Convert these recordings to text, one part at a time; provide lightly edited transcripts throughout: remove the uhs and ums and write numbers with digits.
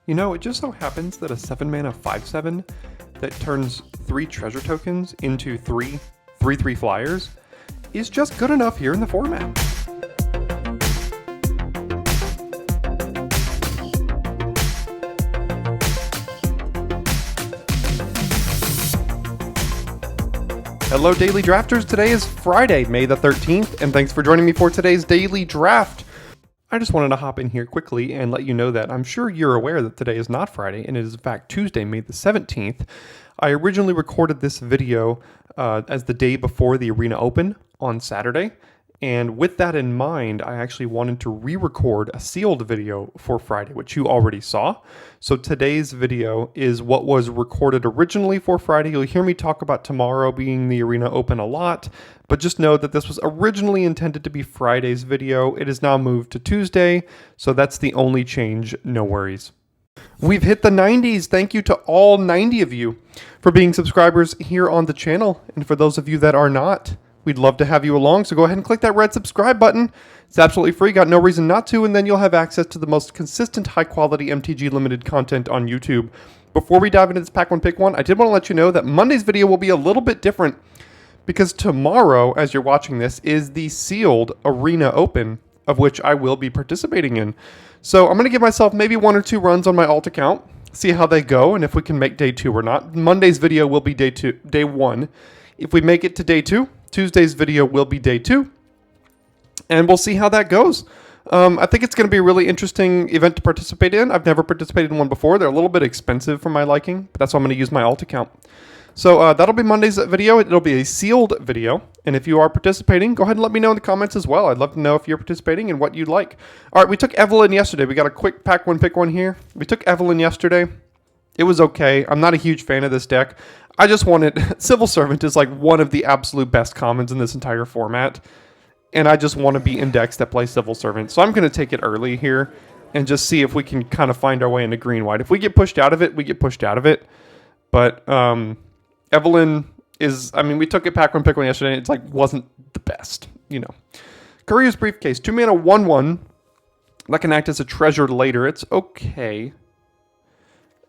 You know, it just so happens that a 7-mana 5/7 that turns 3 treasure tokens into 3/3 flyers is just good enough here in the format. Hello Daily Drafters, today is Friday, May the 13th, and thanks for joining me for today's Daily Draft. I just wanted to hop in here quickly and let you know that I'm sure you're aware that today is not Friday, and it is in fact Tuesday, May the 17th. I originally recorded this video as the day before the Arena Open on Saturday, and with that in mind, I actually wanted to re-record a sealed video for Friday, which you already saw. So today's video is what was recorded originally for Friday. You'll hear me talk about tomorrow being the Arena Open a lot, but just know that this was originally intended to be Friday's video. It is now moved to Tuesday, so that's the only change, no worries. We've hit the 90s. Thank you to all 90 of you for being subscribers here on the channel, and for those of you that are not, we'd love to have you along, so go ahead and click that red subscribe button. It's absolutely free, got no reason not to, and then you'll have access to the most consistent, high-quality MTG Limited content on YouTube. Before we dive into this Pack 1 Pick 1, I did want to let you know that Monday's video will be a little bit different because tomorrow, as you're watching this, is the sealed Arena Open, of which I will be participating in. So I'm going to give myself maybe 1 or 2 runs on my alt account, see how they go, and if we can make day 2 or not. Monday's video will be day 1. If we make it to day 2, Tuesday's video will be day 2, and we'll see how that goes. I think it's going to be a really interesting event to participate in. I've never participated in one before. They're a little bit expensive for my liking, but that's why I'm going to use my alt account. So that'll be Monday's video. It'll be a sealed video, and if you are participating, go ahead and let me know in the comments as well. I'd love to know if you're participating and what you'd like. All right, we took Evelyn yesterday. We got a quick Pack 1 Pick 1 here. We took Evelyn yesterday. It was okay. I'm not a huge fan of this deck. I just wanted... Civil Servant is like one of the absolute best commons in this entire format, and I just want to be in decks that play Civil Servant. So I'm going to take it early here and just see if we can kind of find our way into green-white. If we get pushed out of it, we get pushed out of it. But Evelyn is... I mean, we took it Pack 1 Pick 1 yesterday, and it's like wasn't the best, you know. Courier's Briefcase, 2-mana 1/1. That can act as a treasure later. It's okay.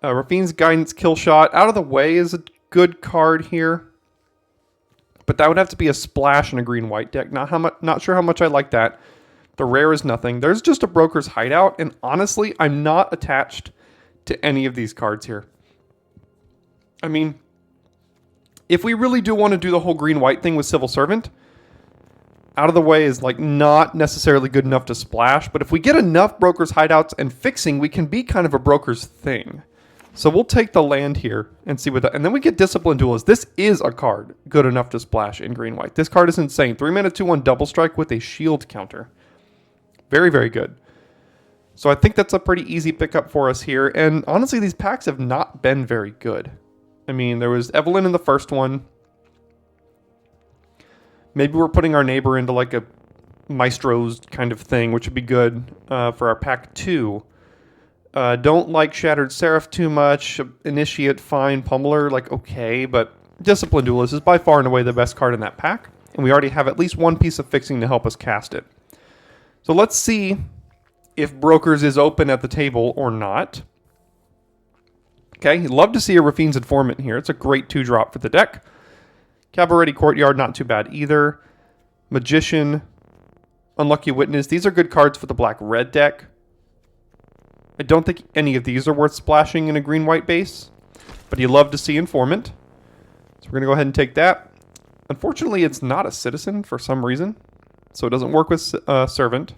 Rafine's Guidance Kill Shot. Out of the Way is a good card here, but that would have to be a splash in a green-white deck. Not sure how much I like that. The rare is nothing. There's just a Broker's Hideout, and honestly, I'm not attached to any of these cards here. I mean, if we really do want to do the whole green-white thing with Civil Servant, Out of the Way is like not necessarily good enough to splash, but if we get enough Broker's Hideouts and Fixing, we can be kind of a Broker's thing. So we'll take the land here and see what that... And then we get Disciplined Duelist. This is a card good enough to splash in green-white. This card is insane. 3-mana 2/1 double strike with a shield counter. Very, very good. So I think that's a pretty easy pickup for us here. And honestly, these packs have not been very good. I mean, there was Evelyn in the first one. Maybe we're putting our neighbor into like a Maestro's kind of thing, which would be good for our pack 2. Don't like Shattered Seraph too much. Initiate, fine. Pummeler, like, okay. But Disciplined Duelist is by far and away the best card in that pack. And we already have at least one piece of fixing to help us cast it. So let's see if Brokers is open at the table or not. Okay, you'd love to see a Rafine's Informant here. It's a great 2-drop for the deck. Cabaret Courtyard, not too bad either. Magician, Unlucky Witness. These are good cards for the black-red deck. I don't think any of these are worth splashing in a green-white base, but you love to see Informant. So we're going to go ahead and take that. Unfortunately, it's not a Citizen for some reason, so it doesn't work with Servant,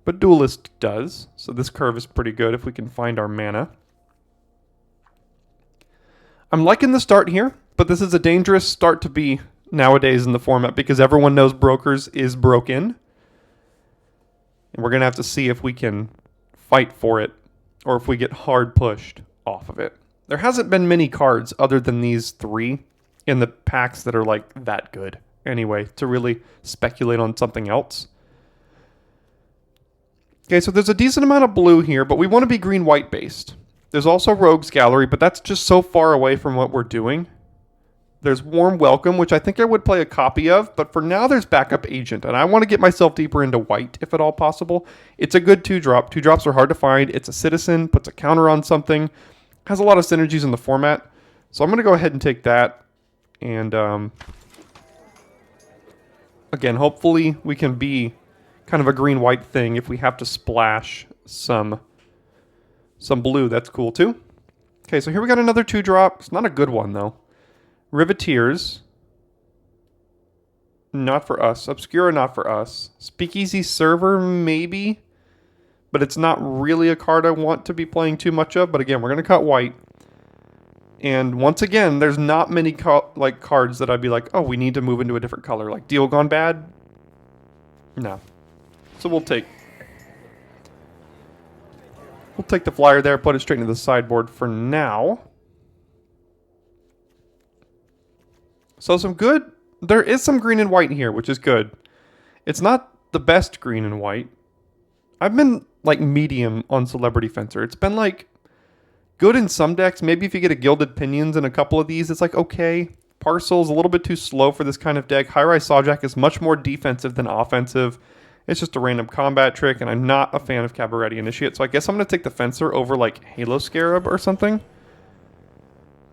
but Duelist does, so this curve is pretty good if we can find our mana. I'm liking the start here, but this is a dangerous start to be nowadays in the format because everyone knows Brokers is broken, and we're going to have to see if we can fight for it, or if we get hard pushed off of it. There hasn't been many cards other than these 3 in the packs that are like that good anyway to really speculate on something else. Okay, so there's a decent amount of blue here, but we want to be green-white based. There's also Rogue's Gallery, but that's just so far away from what we're doing There's Warm Welcome, which I think I would play a copy of, but for now there's Backup Agent, and I want to get myself deeper into white, if at all possible. It's a good 2-drop. 2-drops are hard to find. It's a citizen, puts a counter on something, has a lot of synergies in the format. So I'm going to go ahead and take that, and again, hopefully we can be kind of a green-white thing. If we have to splash some blue, that's cool too. Okay, so here we got another 2-drop. It's not a good one, though. Riveteers, not for us. Obscura, not for us. Speakeasy Server, maybe. But it's not really a card I want to be playing too much of. But again, we're going to cut white. And once again, there's not many cards that I'd be like, oh, we need to move into a different color. Like Deal Gone Bad? No. So we'll take the flyer there, put it straight into the sideboard for now. So there is some green and white here, which is good. It's not the best green and white. I've been like medium on Celebrity Fencer. It's been like good in some decks. Maybe if you get a Gilded Pinions in a couple of these, it's like okay. Parcel's a little bit too slow for this kind of deck. High-Rise Sawjack is much more defensive than offensive. It's just a random combat trick, and I'm not a fan of Cabaretti Initiate, so I guess I'm going to take the Fencer over like Halo Scarab or something.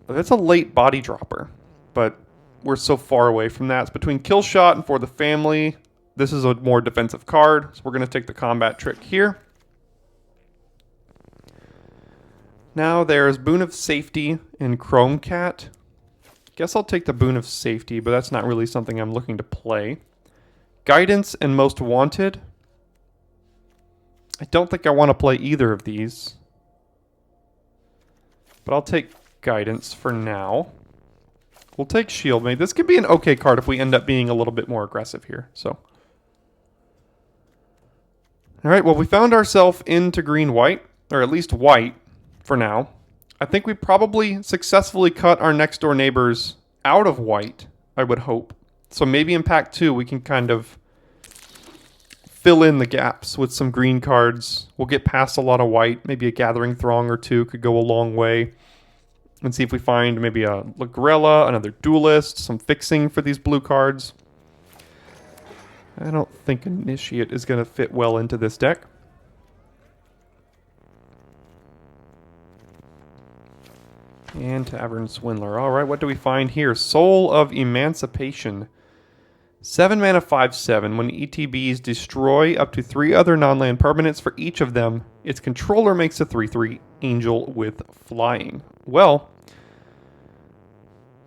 That's a late body dropper, but we're so far away from that. It's between Kill Shot and For the Family. This is a more defensive card, so we're going to take the combat trick here. Now there's Boon of Safety and Chrome Cat. Guess I'll take the Boon of Safety, but that's not really something I'm looking to play. Guidance and Most Wanted. I don't think I want to play either of these, but I'll take Guidance for now. We'll take Shieldmate. This could be an okay card if we end up being a little bit more aggressive here. So, all right, well, we found ourselves into green-white, or at least white for now. I think we probably successfully cut our next-door neighbors out of white, I would hope. So maybe in pack 2 we can kind of fill in the gaps with some green cards. We'll get past a lot of white. Maybe a Gathering Throng or 2 could go a long way. And see if we find maybe a Lagrella, another Duelist, some fixing for these blue cards. I don't think Initiate is going to fit well into this deck. And Tavern Swindler. Alright, what do we find here? Soul of Emancipation. 7 mana 5/7. When ETBs destroy up to 3 other non-land permanents for each of them, its controller makes a 3/3 angel with flying. Well,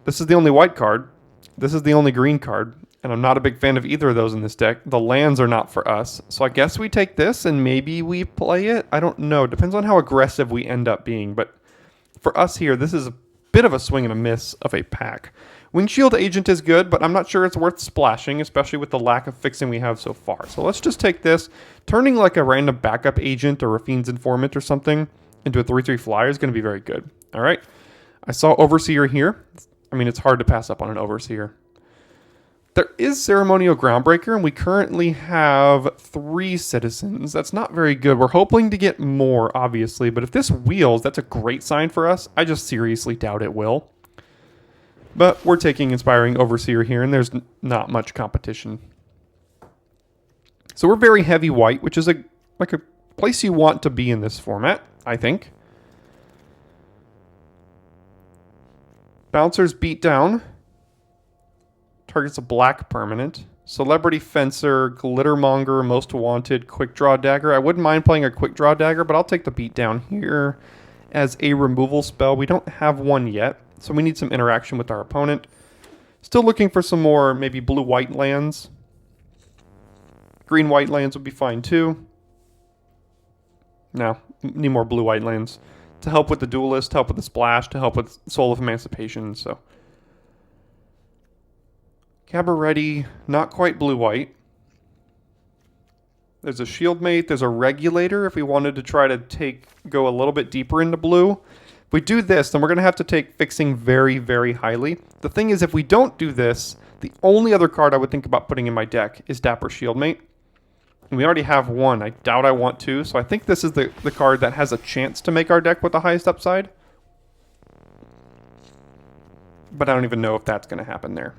this is the only white card. This is the only green card. And I'm not a big fan of either of those in this deck. The lands are not for us. So I guess we take this and maybe we play it. I don't know. Depends on how aggressive we end up being. But for us here, this is a bit of a swing and a miss of a pack. Windshield Agent is good, but I'm not sure it's worth splashing, especially with the lack of fixing we have so far. So let's just take this. Turning like a random backup agent or a Fiend's Informant or something into a 3/3 flyer is going to be very good. All right. I saw Overseer here. I mean, it's hard to pass up on an Overseer. There is Ceremonial Groundbreaker, and we currently have 3 citizens. That's not very good. We're hoping to get more, obviously, but if this wheels, that's a great sign for us. I just seriously doubt it will. But we're taking Inspiring Overseer here, and there's not much competition. So we're very heavy white, which is like a place you want to be in this format, I think. Bouncer's Beatdown. Targets a black permanent. Celebrity Fencer, Glittermonger, Most Wanted, Quick Draw Dagger. I wouldn't mind playing a Quick Draw Dagger, but I'll take the Beatdown here as a removal spell. We don't have one yet, so we need some interaction with our opponent. Still looking for some more maybe blue-white lands. Green-white lands would be fine too. No, need more blue-white lands to help with the Duelist, to help with the Splash, to help with Soul of Emancipation, so... Cabaretti, not quite blue-white. There's a Shieldmate, there's a Regulator if we wanted to try to go a little bit deeper into blue. If we do this, then we're going to have to take Fixing very, very highly. The thing is, if we don't do this, the only other card I would think about putting in my deck is Dapper Shieldmate. And we already have one. I doubt I want two, so I think this is the card that has a chance to make our deck with the highest upside. but I don't even know if that's going to happen there.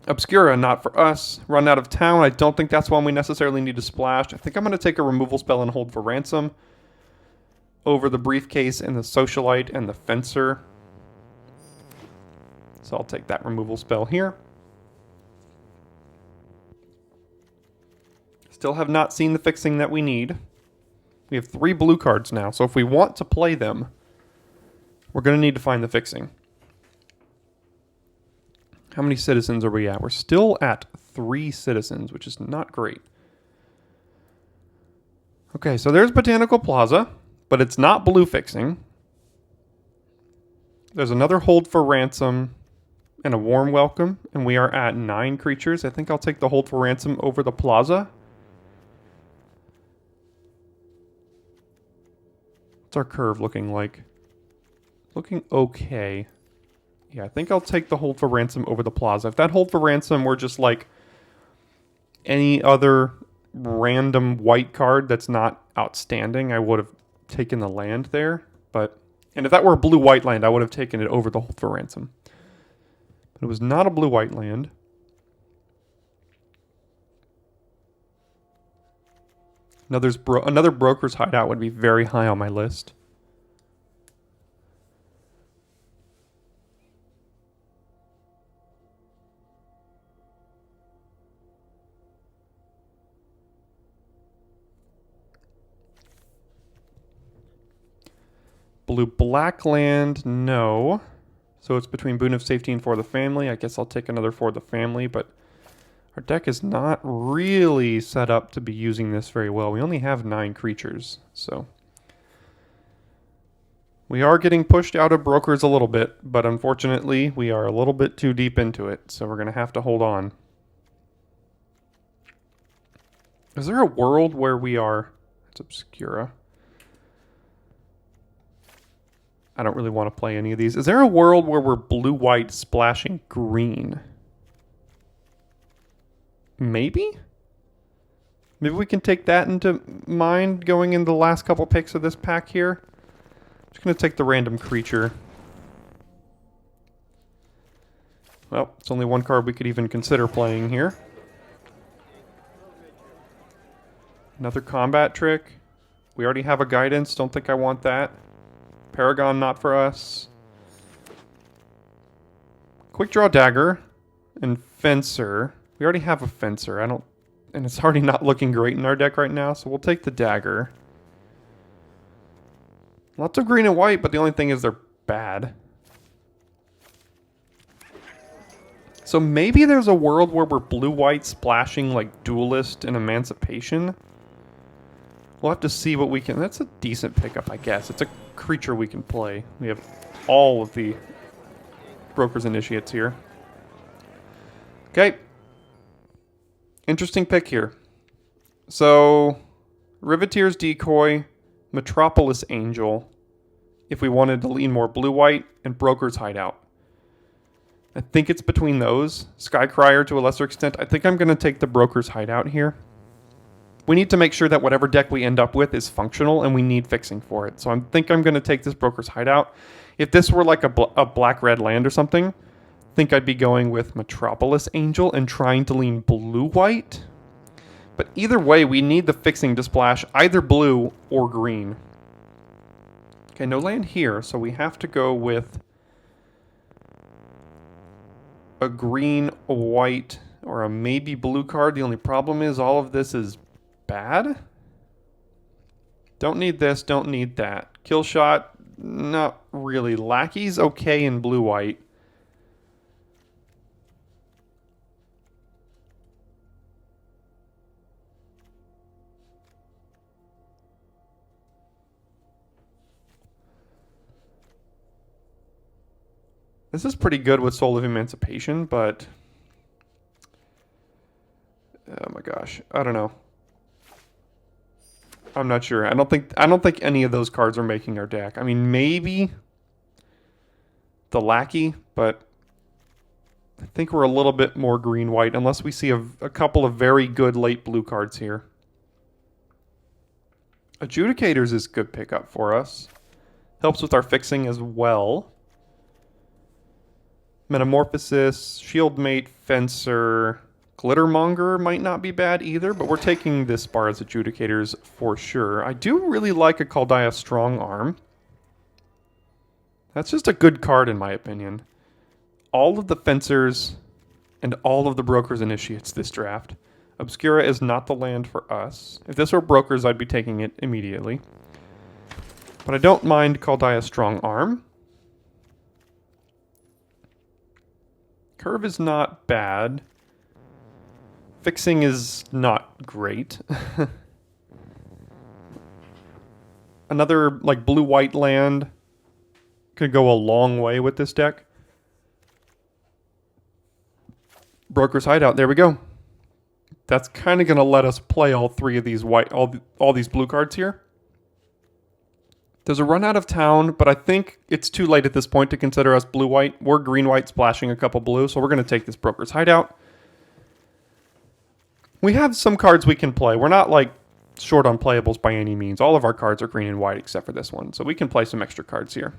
Obscura, not for us. Run out of town. I don't think that's one we necessarily need to splash. I think I'm going to take a removal spell and hold for ransom over the briefcase and the socialite and the fencer. So I'll take that removal spell here. Still have not seen the fixing that we need. We have 3 blue cards now, so if we want to play them, we're going to need to find the fixing. How many citizens are we at? We're still at 3 citizens, which is not great. Okay, so there's Botanical Plaza, but it's not blue fixing. There's another hold for ransom and a warm welcome, and we are at 9 creatures. I think I'll take the hold for ransom over the plaza. What's our curve looking like? Looking okay. Yeah, I think I'll take the hold for ransom over the plaza. If that hold for ransom were just like any other random white card that's not outstanding, I would have taken the land there. And if that were a blue-white land, I would have taken it over the hold for ransom. But it was not a blue-white land. Another broker's hideout would be very high on my list. Blue-black land, no. So it's between Boon of Safety and For the Family. I guess I'll take another For the Family, but our deck is not really set up to be using this very well. We only have 9 creatures, so we are getting pushed out of brokers a little bit, but unfortunately we are a little bit too deep into it, so we're going to have to hold on. Is there a world where we are... It's Obscura. I don't really want to play any of these. Is there a world where we're blue-white splashing green? Maybe? Maybe we can take that into mind going in the last couple picks of this pack here. Just going to take the random creature. Well, it's only one card we could even consider playing here. Another combat trick. We already have a guidance. Don't think I want that. Paragon, not for us. Quick Draw Dagger and Fencer. We already have a Fencer. And it's already not looking great in our deck right now, so we'll take the Dagger. Lots of green and white, but the only thing is they're bad. So maybe there's a world where we're blue-white splashing like Duelist and Emancipation. We'll have to see what we can... That's a decent pickup, I guess. It's a creature we can play. We have all of the Broker's Initiates here. Okay. Interesting pick here. So, Riveteer's Decoy, Metropolis Angel, if we wanted to lean more blue-white, and Broker's Hideout. I think it's between those. Skycrier to a lesser extent. I think I'm going to take the Broker's Hideout here. We need to make sure that whatever deck we end up with is functional, and we need fixing for it. So I think I'm going to take this Broker's Hideout. If this were like a black-red land or something, I think I'd be going with Metropolis Angel and trying to lean blue-white. But either way, we need the fixing to splash either blue or green. Okay, no land here, so we have to go with a green, a white, or a maybe blue card. The only problem is all of this is bad. Don't need this, don't need that. Kill shot, not really. Lackey's okay in blue-white. This is pretty good with Soul of Emancipation, but... oh my gosh, I don't know. I'm not sure. I don't think any of those cards are making our deck. I mean, maybe the Lackey, but I think we're a little bit more green-white unless we see a couple of very good late blue cards here. Adjudicators is good pickup for us. Helps with our fixing as well. Metamorphosis, Shieldmate, Fencer, Glittermonger might not be bad either, but we're taking this bar as Adjudicators for sure. I do really like a Kaldaya Strong Arm. That's just a good card in my opinion. All of the Fencers and all of the Brokers Initiates this draft. Obscura is not the land for us. If this were Brokers, I'd be taking it immediately. But I don't mind Kaldaya Strong Arm. Curve is not bad. Fixing is not great. Another like blue-white land could go a long way with this deck. Broker's Hideout, there we go. That's kind of going to let us play all three of these all these blue cards here. There's a run out of town, but I think it's too late at this point to consider us blue-white. We're green-white splashing a couple blue, so we're going to take this Broker's Hideout. We have some cards we can play. We're not like short on playables by any means. All of our cards are green and white except for this one, so we can play some extra cards here.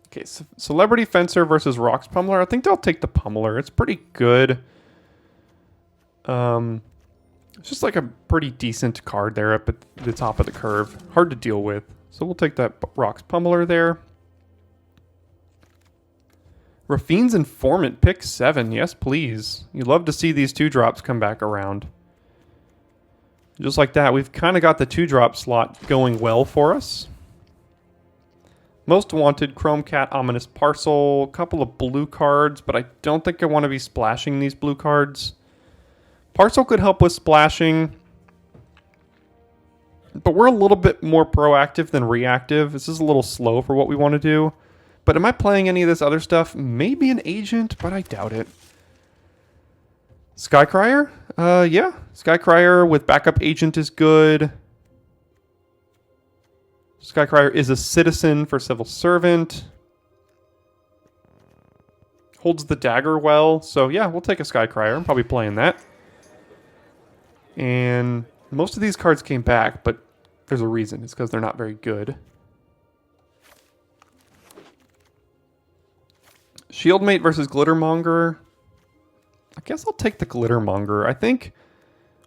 Okay, so Celebrity Fencer versus Rocks Pummeler. I think I'll take the Pummeler. It's pretty good. It's just like a pretty decent card there up at the top of the curve. Hard to deal with. So we'll take that Rocks Pummeler there. Rafine's Informant, pick 7. Yes, please. You'd love to see these 2-drops come back around. Just like that, we've kind of got the 2-drop slot going well for us. Most Wanted, Chrome Cat, Ominous Parcel, a couple of blue cards, but I don't think I want to be splashing these blue cards. Parcel could help with splashing, but we're a little bit more proactive than reactive. This is a little slow for what we want to do. But am I playing any of this other stuff? Maybe an Agent, but I doubt it. Skycrier? Yeah. Skycrier with backup Agent is good. Skycrier is a Citizen for Civil Servant. Holds the dagger well. So yeah, we'll take a Skycrier. I'm probably playing that. And most of these cards came back, but there's a reason. It's because they're not very good. Shieldmate versus Glittermonger. I guess I'll take the Glittermonger. I think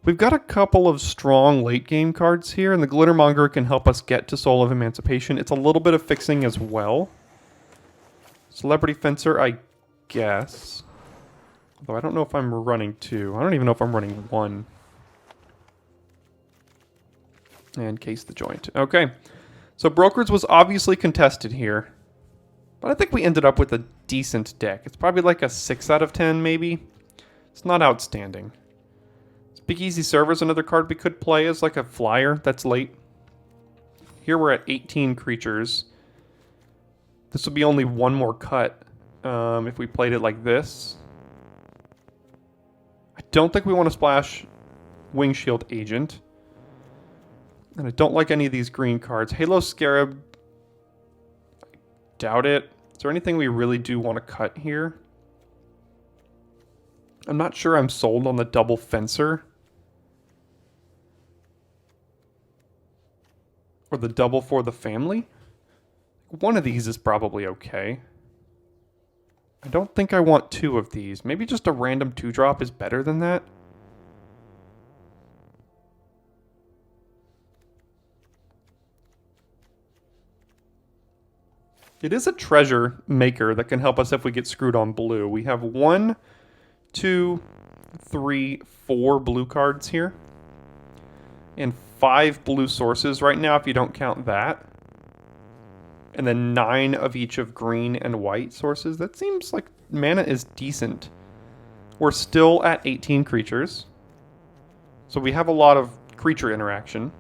we've got a couple of strong late game cards here, and the Glittermonger can help us get to Soul of Emancipation. It's a little bit of fixing as well. Celebrity Fencer, I guess. Although I don't know if I'm running 2. I don't even know if I'm running 1. And Case the Joint. Okay. So Brokers was obviously contested here. But I think we ended up with a decent deck. It's probably like a 6 out of 10, maybe. It's not outstanding. Speakeasy Server is another card we could play as like a flyer that's late. Here we're at 18 creatures. This would be only one more cut if we played it like this. I don't think we want to splash Wing Shield Agent. And I don't like any of these green cards. Halo Scarab. I doubt it. Is there anything we really do want to cut here? I'm not sure I'm sold on the double Fencer. Or the double for the family. One of these is probably okay. I don't think I want 2 of these. Maybe just a random 2-drop is better than that. It is a treasure maker that can help us if we get screwed on blue. We have 1, 2, 3, 4 blue cards here. And 5 blue sources right now if you don't count that. And then 9 of each of green and white sources. That seems like mana is decent. We're still at 18 creatures. So we have a lot of creature interaction.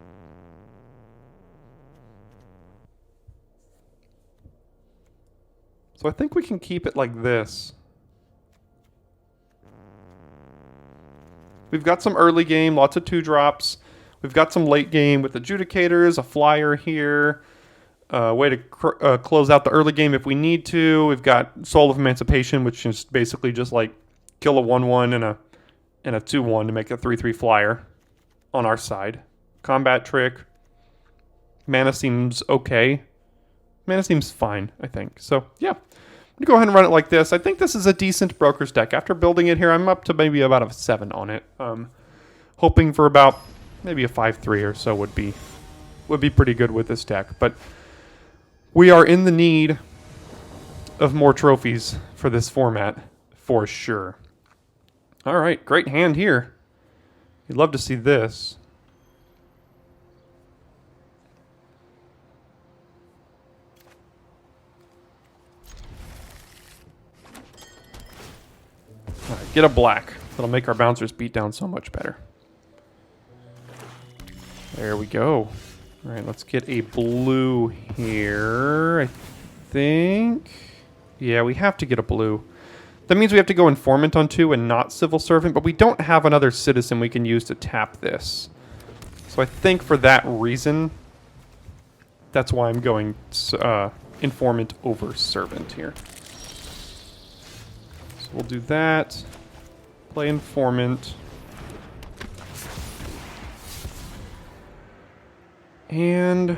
So I think we can keep it like this. We've got some early game, lots of 2-drops. We've got some late game with Adjudicators, a flyer here. Way to close out the early game if we need to. We've got Soul of Emancipation, which is basically just like kill a 1/1 and a 2/1 to make a 3/3 flyer on our side. Combat Trick. Mana seems okay. Mana seems fine, I think. So, yeah. I'm going to go ahead and run it like this. I think this is a decent Broker's deck. After building it here, I'm up to maybe about a 7 on it. Hoping for about maybe a 5-3 or so would be pretty good with this deck. But we are in the need of more trophies for this format, for sure. All right, great hand here. You'd love to see this. All right, get a black. That'll make our bouncers beat down so much better. There we go. All right, let's get a blue here, I think. Yeah, we have to get a blue. That means we have to go Informant on 2 and not Civil Servant, but we don't have another Citizen we can use to tap this. So I think for that reason, that's why I'm going Informant over Servant here. So we'll do that. Play Informant. And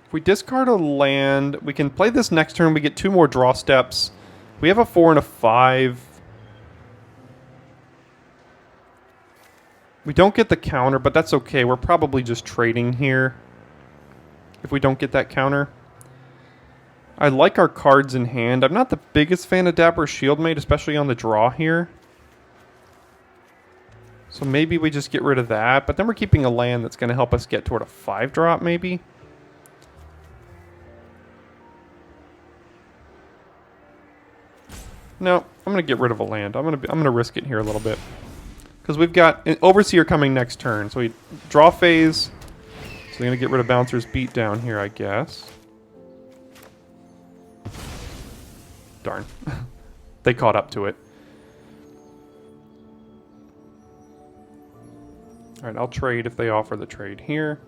if we discard a land, we can play this next turn. We get 2 more draw steps. We have a 4 and a 5. We don't get the counter, but that's okay. We're probably just trading here if we don't get that counter. I like our cards in hand. I'm not the biggest fan of Dapper Shieldmate, especially on the draw here. So maybe we just get rid of that, but then we're keeping a land that's going to help us get toward a 5-drop maybe. No, I'm going to get rid of a land. I'm going to risk it here a little bit. Because we've got an Overseer coming next turn. So we draw phase. So we're going to get rid of Bouncer's Beat down here, I guess. Darn. They caught up to it. Alright, I'll trade if they offer the trade here.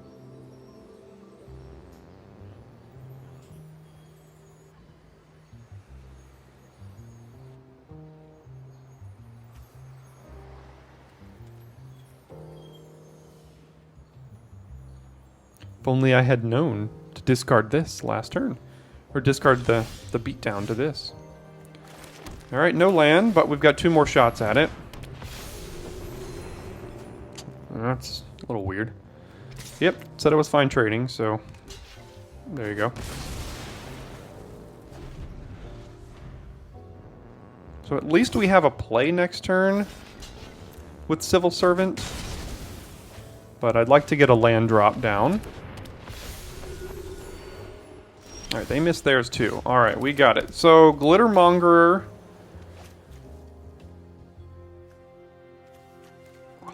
If only I had known to discard this last turn. Or discard the beatdown to this. Alright, no land, but we've got 2 more shots at it. That's a little weird. Yep, said it was fine trading, so there you go. So at least we have a play next turn with Civil Servant. But I'd like to get a land drop down. Alright, they missed theirs too. Alright, we got it. So, Glittermonger.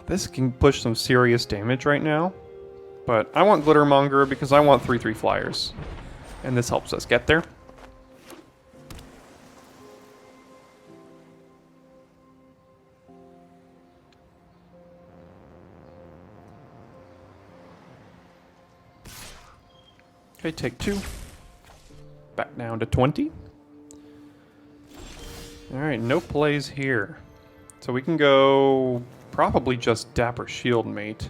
This can push some serious damage right now. But I want Glittermonger because I want 3/3 flyers. And this helps us get there. Okay, take 2. Back down to 20. Alright, no plays here. So we can go probably just Dapper Shieldmate.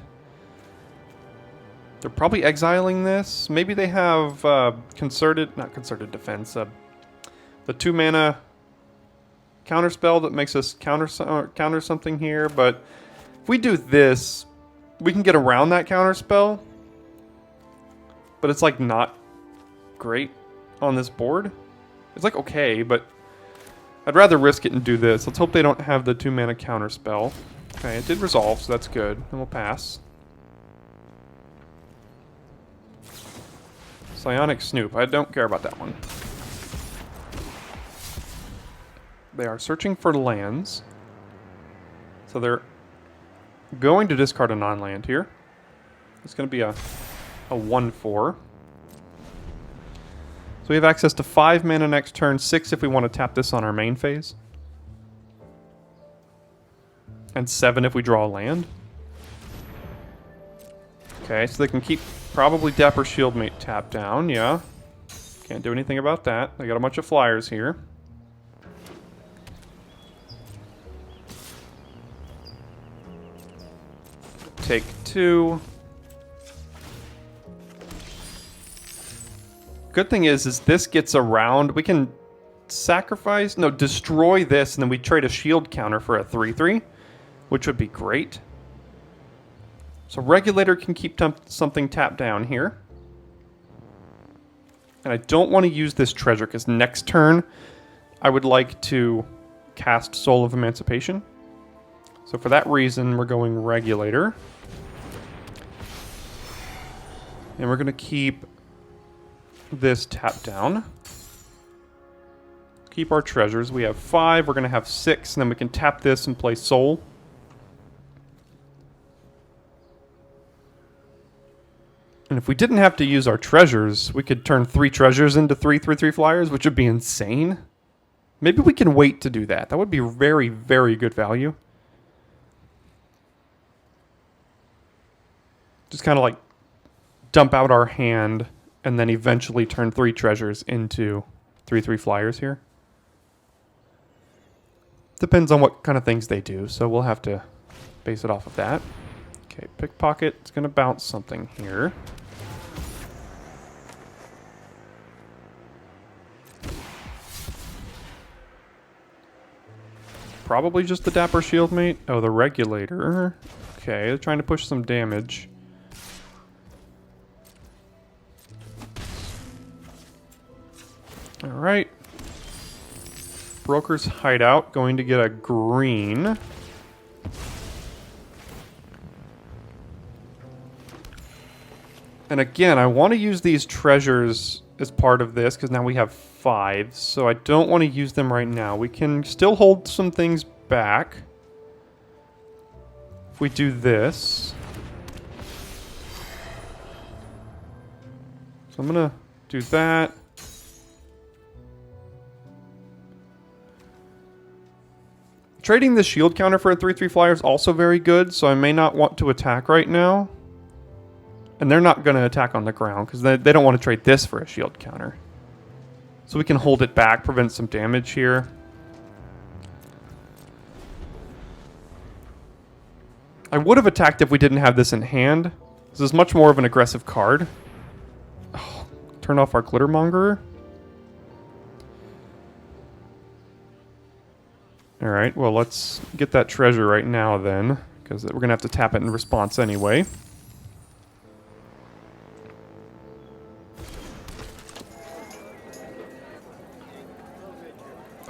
They're probably exiling this. Maybe they have not concerted defense. The 2-mana counterspell that makes us counter something here. But if we do this, we can get around that counterspell. But it's like not great on this board. It's like okay, but I'd rather risk it and do this. Let's hope they don't have the 2-mana counterspell. Okay, it did resolve, so that's good. And we'll pass. Psionic Snoop. I don't care about that one. They are searching for lands. So they're going to discard a non-land here. It's going to be a 1/4. So we have access to 5 mana next turn, 6 if we want to tap this on our main phase. And 7 if we draw a land. Okay, so they can keep probably Dapper Shieldmate tapped down, yeah. Can't do anything about that. They got a bunch of flyers here. Take 2. Good thing is this gets around. We can destroy this, and then we trade a shield counter for a 3/3, which would be great. So Regulator can keep something tapped down here. And I don't want to use this treasure because next turn I would like to cast Soul of Emancipation. So for that reason, we're going Regulator. And we're going to keep this tapped down. Keep our treasures. We have 5. We're going to have 6. And then we can tap this and play Soul. And if we didn't have to use our treasures, we could turn 3 treasures into 3/3/3 flyers, which would be insane. Maybe we can wait to do that. That would be very, very good value. Just kind of like dump out our hand and then eventually turn 3 treasures into 3/3 flyers here. Depends on what kind of things they do, so we'll have to base it off of that. Okay, Pickpocket. It's going to bounce something here. Probably just the Dapper Shieldmate. Oh, the Regulator. Okay, they're trying to push some damage. Alright. Broker's Hideout, going to get a green. And again, I want to use these treasures as part of this, because now we have 5, so I don't want to use them right now. We can still hold some things back. If we do this. So I'm going to do that. Trading the shield counter for a 3/3 flyer is also very good, so I may not want to attack right now. And they're not going to attack on the ground, because they don't want to trade this for a shield counter. So we can hold it back, prevent some damage here. I would have attacked if we didn't have this in hand. This is much more of an aggressive card. Oh, turn off our Glittermonger. Alright, well let's get that treasure right now then, because we're going to have to tap it in response anyway.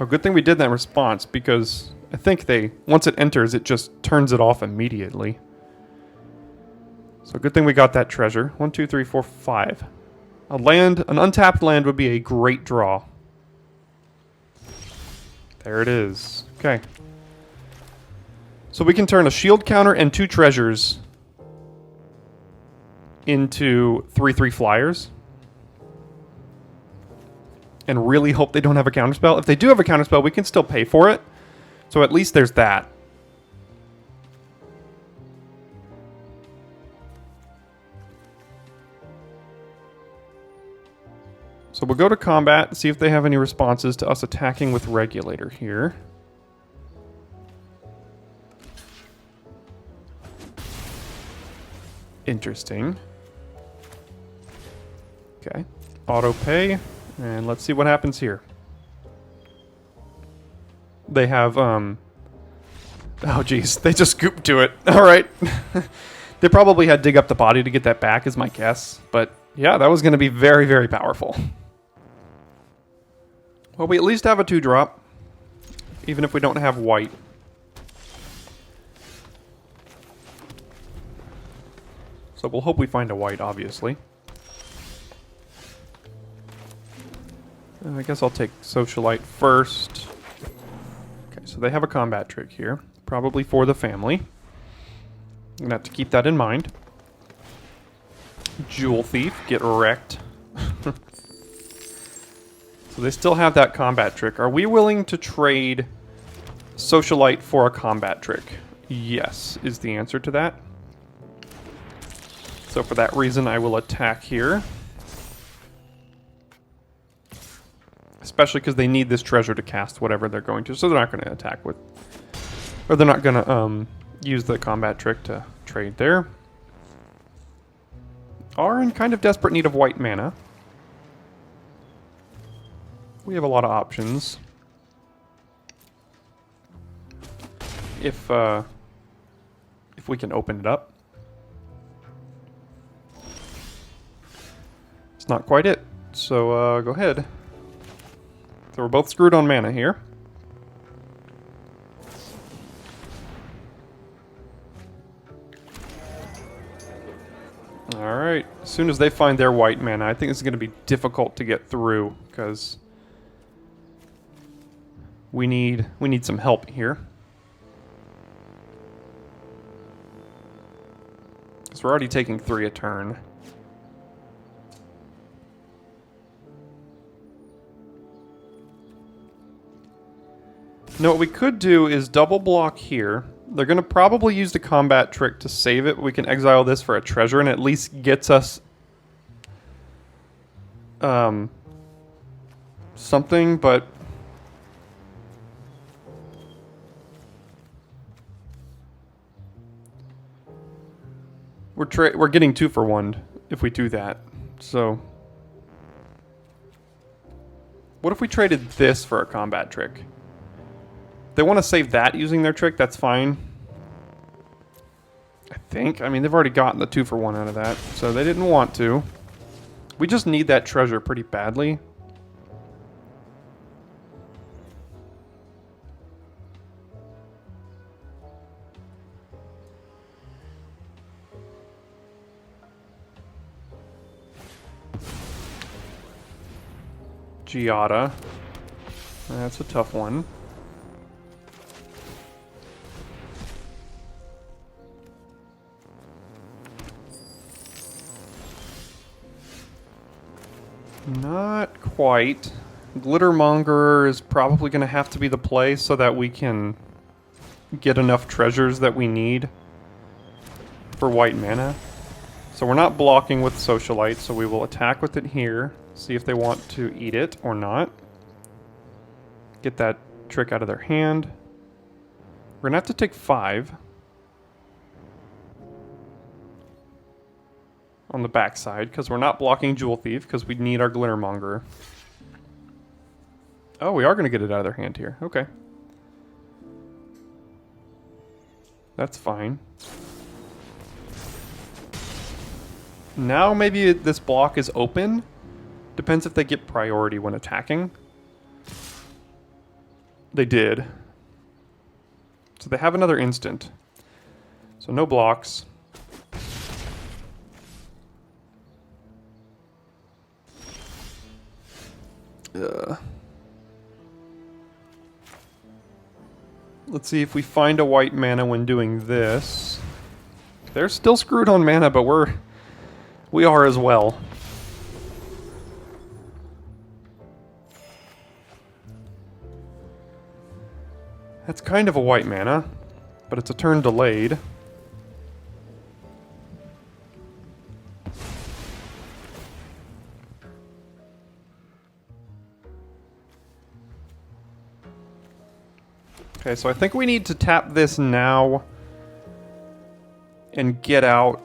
Oh, good thing we did that in response, because I think once it enters, it just turns it off immediately. So good thing we got that treasure. 1, 2, 3, 4, 5. An untapped land would be a great draw. There it is. Okay. So we can turn a shield counter and 2 treasures into 3/3 flyers. And really hope they don't have a counterspell. If they do have a counterspell, we can still pay for it. So at least there's that. So we'll go to combat and see if they have any responses to us attacking with Regulator here. Interesting. Okay. Auto pay. And let's see what happens here. They have, oh geez, they just scooped to it. Alright. They probably had Dig Up the Body to get that back is my guess. But yeah, that was going to be very, very powerful. Well, we at least have a 2-drop. Even if we don't have white. So we'll hope we find a white, obviously. I guess I'll take Socialite first. Okay, so they have a combat trick here. Probably for the family. I'm going to have to keep that in mind. Jewel Thief, get wrecked. So they still have that combat trick. Are we willing to trade Socialite for a combat trick? Yes, is the answer to that. So for that reason, I will attack here. Especially because they need this treasure to cast whatever they're going to. So they're not going to attack with... Or they're not going to use the combat trick to trade there. Are in kind of desperate need of white mana. We have a lot of options. If we can open it up. It's not quite it, so go ahead. So we're both screwed on mana here. Alright, as soon as they find their white mana, I think it's going to be difficult to get through, because we need some help here. Because we're already taking 3 a turn. Now what we could do is double block here. They're going to probably use the combat trick to save it. We can exile this for a treasure and at least gets us something, but we're getting 2 for 1 if we do that. So what if we traded this for a combat trick? If they want to save that using their trick, that's fine. I think. I mean, they've already gotten the 2 for 1 out of that, so they didn't want to. We just need that treasure pretty badly. Giada. That's a tough one. Not quite. Glittermonger is probably going to have to be the play so that we can get enough treasures that we need for white mana. So we're not blocking with Socialite, so we will attack with it here. See if they want to eat it or not. Get that trick out of their hand. We're going to have to take 5. On the backside, because we're not blocking Jewel Thief, because we need our Glittermonger. Oh, we are going to get it out of their hand here. Okay. That's fine. Now maybe this block is open. Depends if they get priority when attacking. They did. So they have another instant. So no blocks. Let's see if we find a white mana when doing this. They're still screwed on mana, but we are as well. That's kind of a white mana, but it's a turn delayed. Okay, so I think we need to tap this now and get out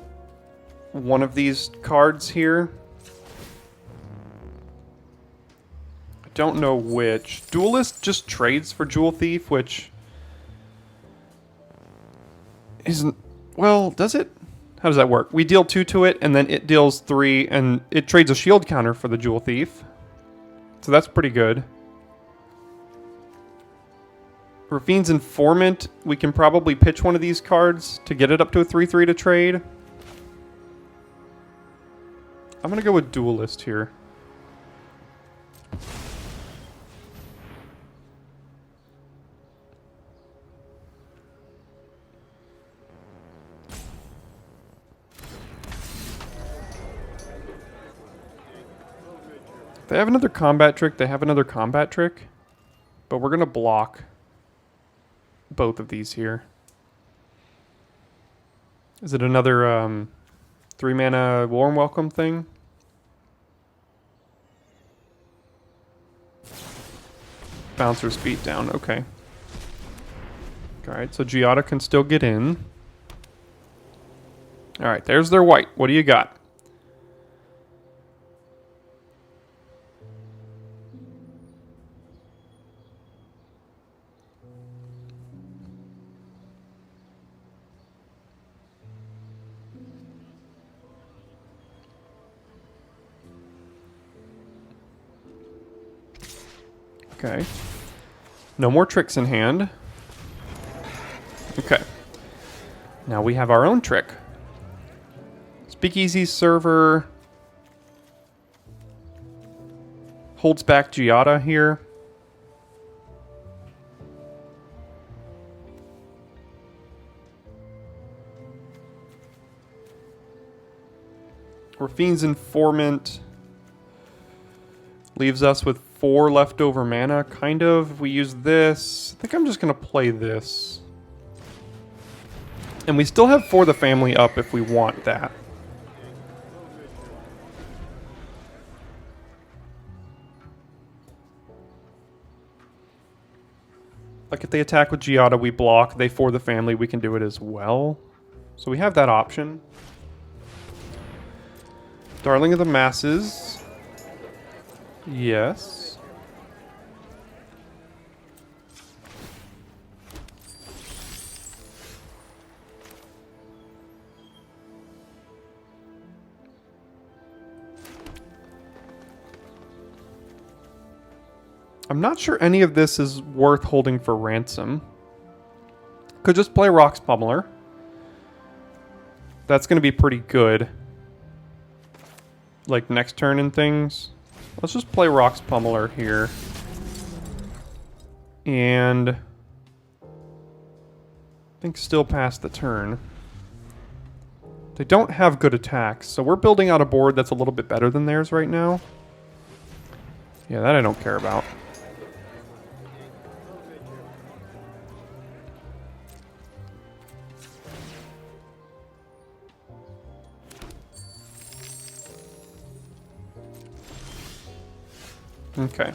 one of these cards here. I don't know which. Duelist just trades for Jewel Thief, which isn't... Well, does it? How does that work? We deal 2 to it, and then it deals 3, and it trades a shield counter for the Jewel Thief. So that's pretty good. Rafine's Informant, we can probably pitch one of these cards to get it up to a 3/3 to trade. I'm going to go with Duelist here. They have another combat trick. They have another combat trick. But we're going to block both of these here. Is it another 3 mana Warm Welcome thing? Bouncer's feet down, okay. Alright, so Giada can still get in. Alright, there's their white. What do you got? Okay. No more tricks in hand. Okay. Now we have our own trick. Speakeasy server holds back Giada here. Rafine's Informant leaves us with 4 leftover mana, kind of. If we use this, I think I'm just going to play this. And we still have For the Family up if we want that. Like if they attack with Giada, we block. They For the Family, we can do it as well. So we have that option. Darling of the Masses. Yes. I'm not sure any of this is worth holding for ransom. Could just play Rock's Pummeler. That's going to be pretty good. Like next turn and things. Let's just play Rock's Pummeler here. And I think still pass the turn. They don't have good attacks, so we're building out a board that's a little bit better than theirs right now. Yeah, that I don't care about. Okay.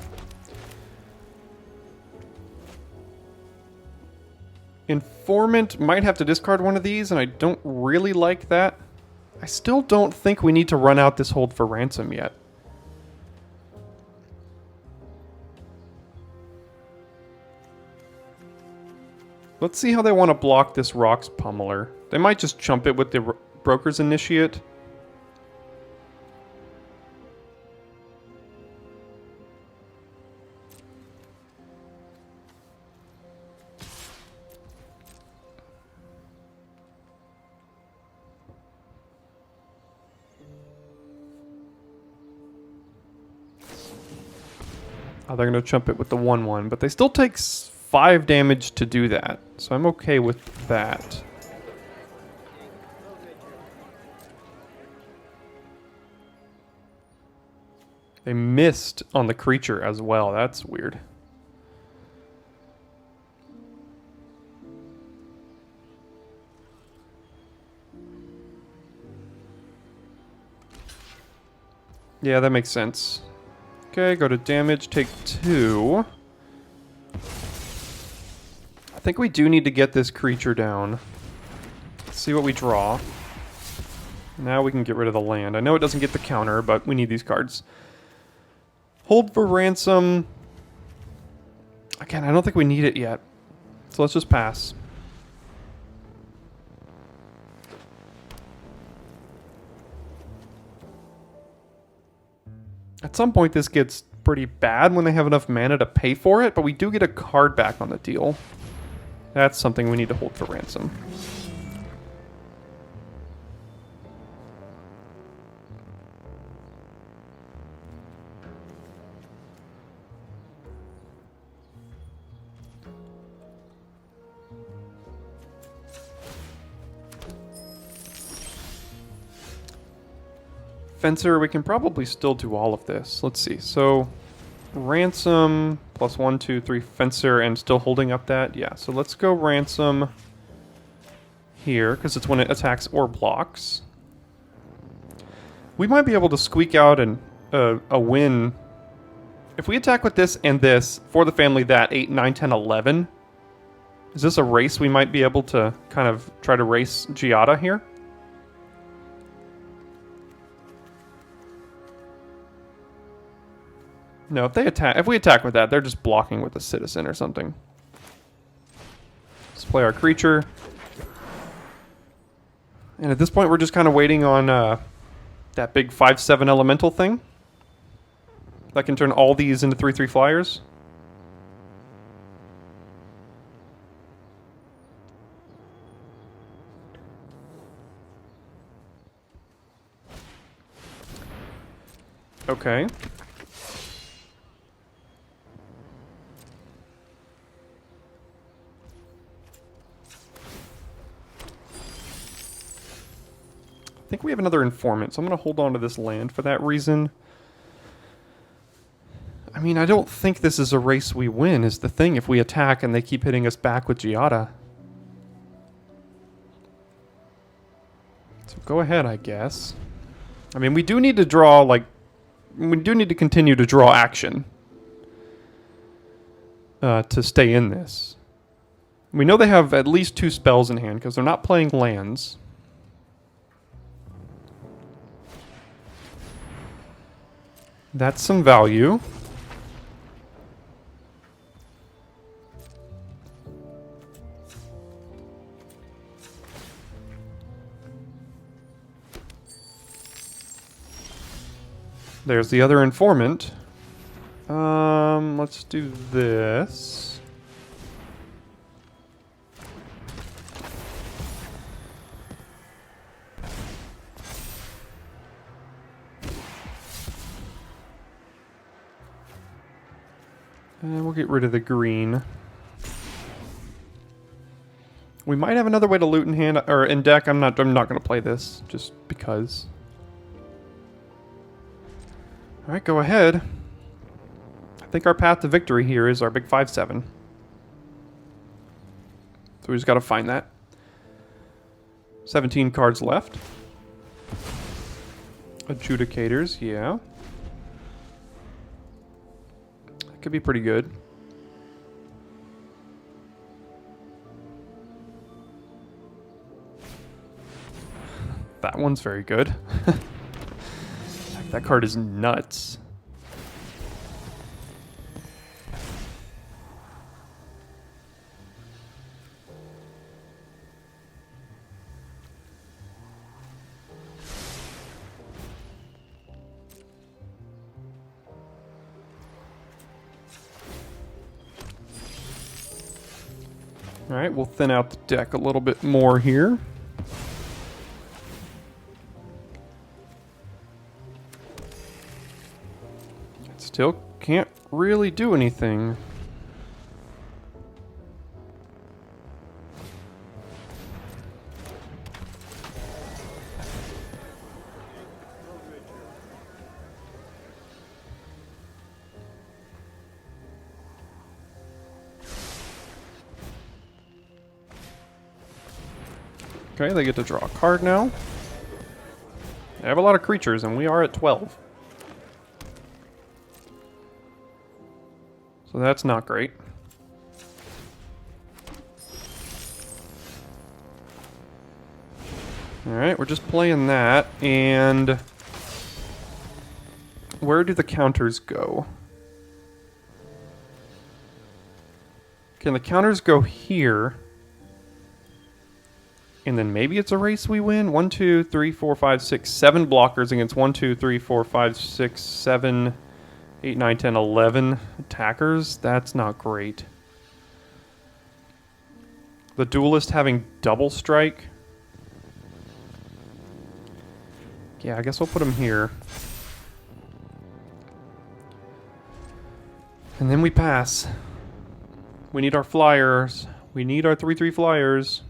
Informant might have to discard one of these, and I don't really like that. I still don't think we need to run out this hold for ransom yet. Let's see how they want to block this Rock's Pummeler. They might just chump it with the Broker's Initiate. Oh, they're going to chump it with the 1/1, but they still take 5 damage to do that, so I'm okay with that. They missed on the creature as well. That's weird. Yeah, that makes sense. Okay, go to damage, take 2. I think we do need to get this creature down. Let's see what we draw. Now we can get rid of the land. I know it doesn't get the counter, but we need these cards. Hold for ransom. Again, I don't think we need it yet. So let's just pass. At some point this gets pretty bad when they have enough mana to pay for it, but we do get a card back on the deal. That's something we need to hold for ransom. Fencer, we can probably still do all of this. Let's see. So, ransom plus 1, 2, 3, Fencer, and still holding up that. Yeah, so let's go ransom here, because it's when it attacks or blocks. We might be able to squeak out a win. If we attack with this and this, for the family that, 8, 9, 10, 11. Is this a race we might be able to kind of try to race Giada here? No, if we attack with that, they're just blocking with a citizen or something. Let's play our creature. And at this point, we're just kind of waiting on that big 5/7 elemental thing that can turn all these into 3/3 flyers. Okay. I think we have another informant, so I'm going to hold on to this land for that reason. I mean, I don't think this is a race we win, is the thing, if we attack and they keep hitting us back with Giada. So go ahead, I guess. I mean, we do need to draw, like... We do need to continue to draw action. To stay in this. We know they have at least 2 spells in hand, because they're not playing lands. That's some value. There's the other informant. Let's do this. And we'll get rid of the green. We might have another way to loot in hand or in deck. I'm not going to play this just because. All right, go ahead. I think our path to victory here is our big 5/7. So we just got to find that. 17 cards left. Adjudicators, yeah. That could be pretty good. That one's very good. That card is nuts. All right, we'll thin out the deck a little bit more here. Still can't really do anything. Okay, they get to draw a card now. They have a lot of creatures, and we are at 12. So that's not great. Alright, we're just playing that, and... Where do the counters go? Can the counters go here? And then maybe it's a race we win? 1, 2, 3, 4, 5, 6, 7 blockers against 1, 2, 3, 4, 5, 6, 7, 8, 9, 10, 11 attackers? That's not great. The duelist having double strike? Yeah, I guess we'll put him here. And then we pass. We need our flyers. We need our 3/3 flyers.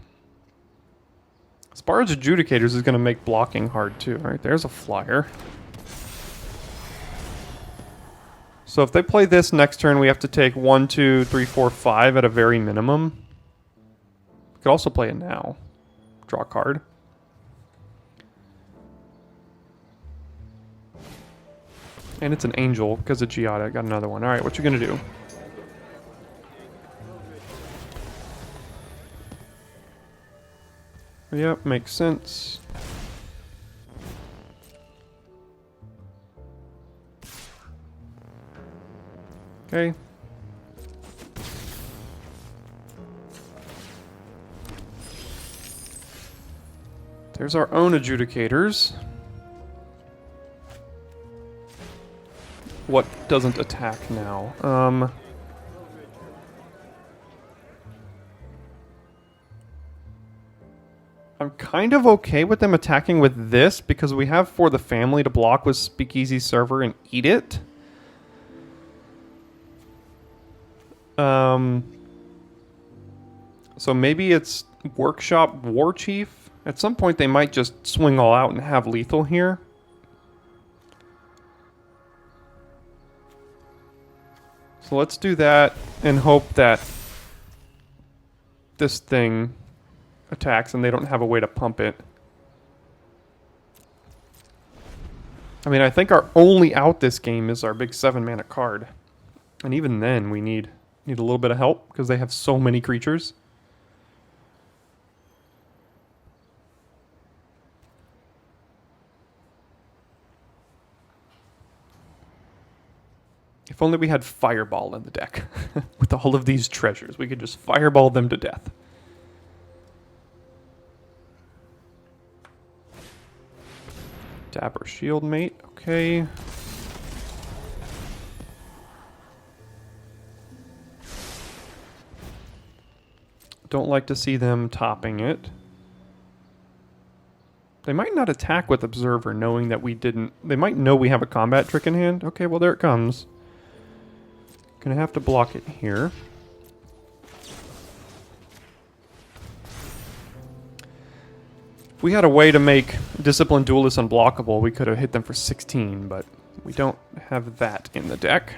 Sparge Adjudicators is going to make blocking hard too. Alright, there's a flyer. So if they play this next turn, we have to take 1, 2, 3, 4, 5 at a very minimum. We could also play it now. Draw a card. And it's an angel because of Giada. I got another one. Alright, what you going to do? Yep, makes sense. Okay. There's our own adjudicators. What doesn't attack now? I'm kind of okay with them attacking with this because we have For the Family to block with Speakeasy Server and eat it. So maybe it's Workshop War Chief. At some point they might just swing all out and have lethal here. So let's do that and hope that this thing attacks and they don't have a way to pump it. I mean, I think our only out this game is our big 7-mana card. And even then, we need a little bit of help because they have so many creatures. If only we had Fireball in the deck. With all of these treasures, we could just Fireball them to death. Dapper Shieldmate, okay. Don't like to see them topping it. They might not attack with Observer knowing that we didn't. They might know we have a combat trick in hand. Okay, well there it comes. Gonna have to block it here. If we had a way to make Disciplined Duelists unblockable, we could have hit them for 16, but we don't have that in the deck.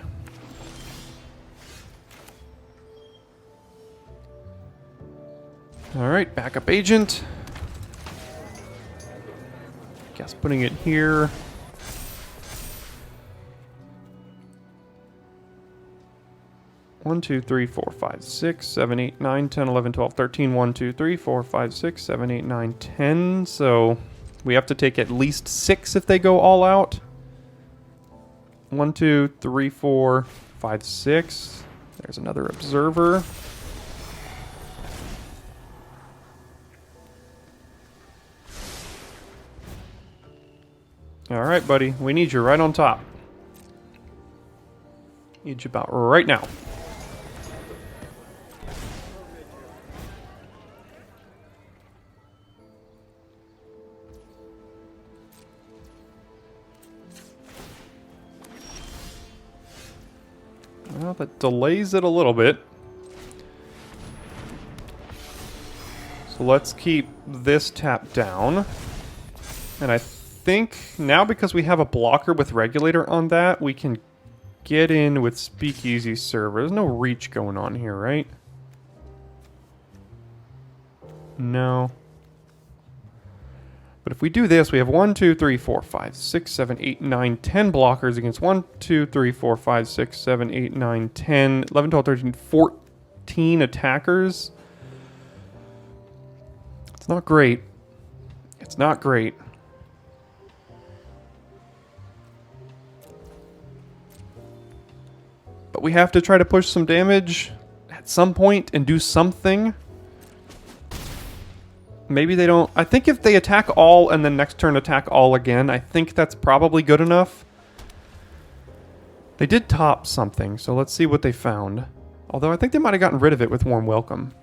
Alright, backup agent. Guess putting it here. One, 2, 3, 4, 5, 6, 7, 8, 9, 10, 11, 12, 13. 1, 2, 3, 4, 5, 6, 7, 8, 9, 10. So we have to take at least 6 if they go all out. 1, 2, 3, 4, 5, 6. There's another Observer. Alright, buddy. We need you right on top. Need you about right now. Well, that delays it a little bit. So let's keep this tapped down. And I think now because we have a blocker with Regulator on that, we can get in with Speakeasy Server. There's no reach going on here, right? No. But if we do this, we have 1, 2, 3, 4, 5, 6, 7, 8, 9, 10 blockers against 1, 2, 3, 4, 5, 6, 7, 8, 9, 10, 11, 12, 13, 14 attackers. It's not great. It's not great. But we have to try to push some damage at some point and do something. Maybe they don't. I think if they attack all and then next turn attack all again, I think that's probably good enough. They did top something, so let's see what they found. Although I think they might have gotten rid of it with Warm Welcome.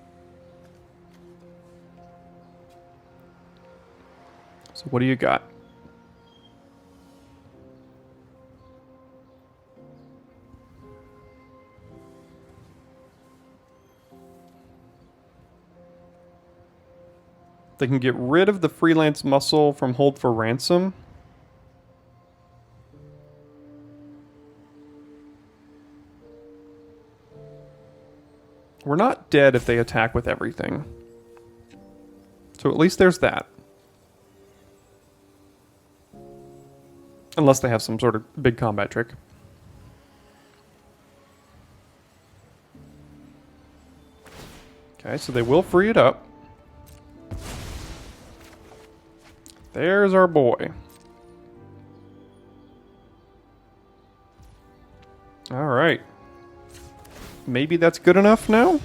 So what do you got? They can get rid of the Freelance Muscle from Hold for Ransom. We're not dead if they attack with everything. So at least there's that. Unless they have some sort of big combat trick. Okay, so they will free it up. There's our boy. All right. Maybe that's good enough now?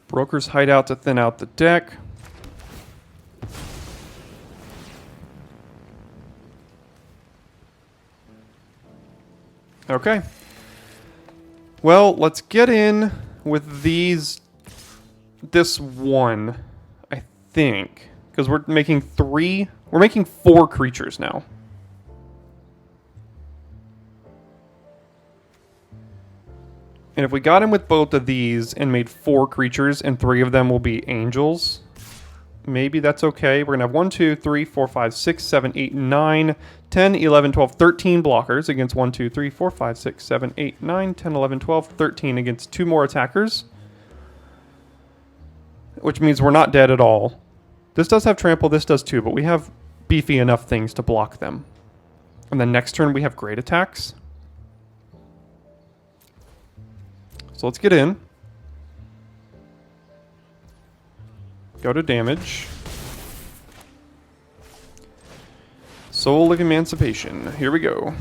Broker's Hideout to thin out the deck. Okay. Well, let's get in with these this one, I think, because we're making 4 creatures now. And if we got him with both of these and made 4 creatures and 3 of them will be angels, maybe that's okay. We're going to have 1, 2, 3, 4, 5, 6, 7, 8, 9, 10, 11, 12, 13 blockers against 1, 2, 3, 4, 5, 6, 7, 8, 9, 10, 11, 12, 13 against 2 more attackers. Which means we're not dead at all. This does have trample, this does too, but we have beefy enough things to block them. And then next turn we have great attacks. So let's get in. Go to damage. Soul of Emancipation. Here we go.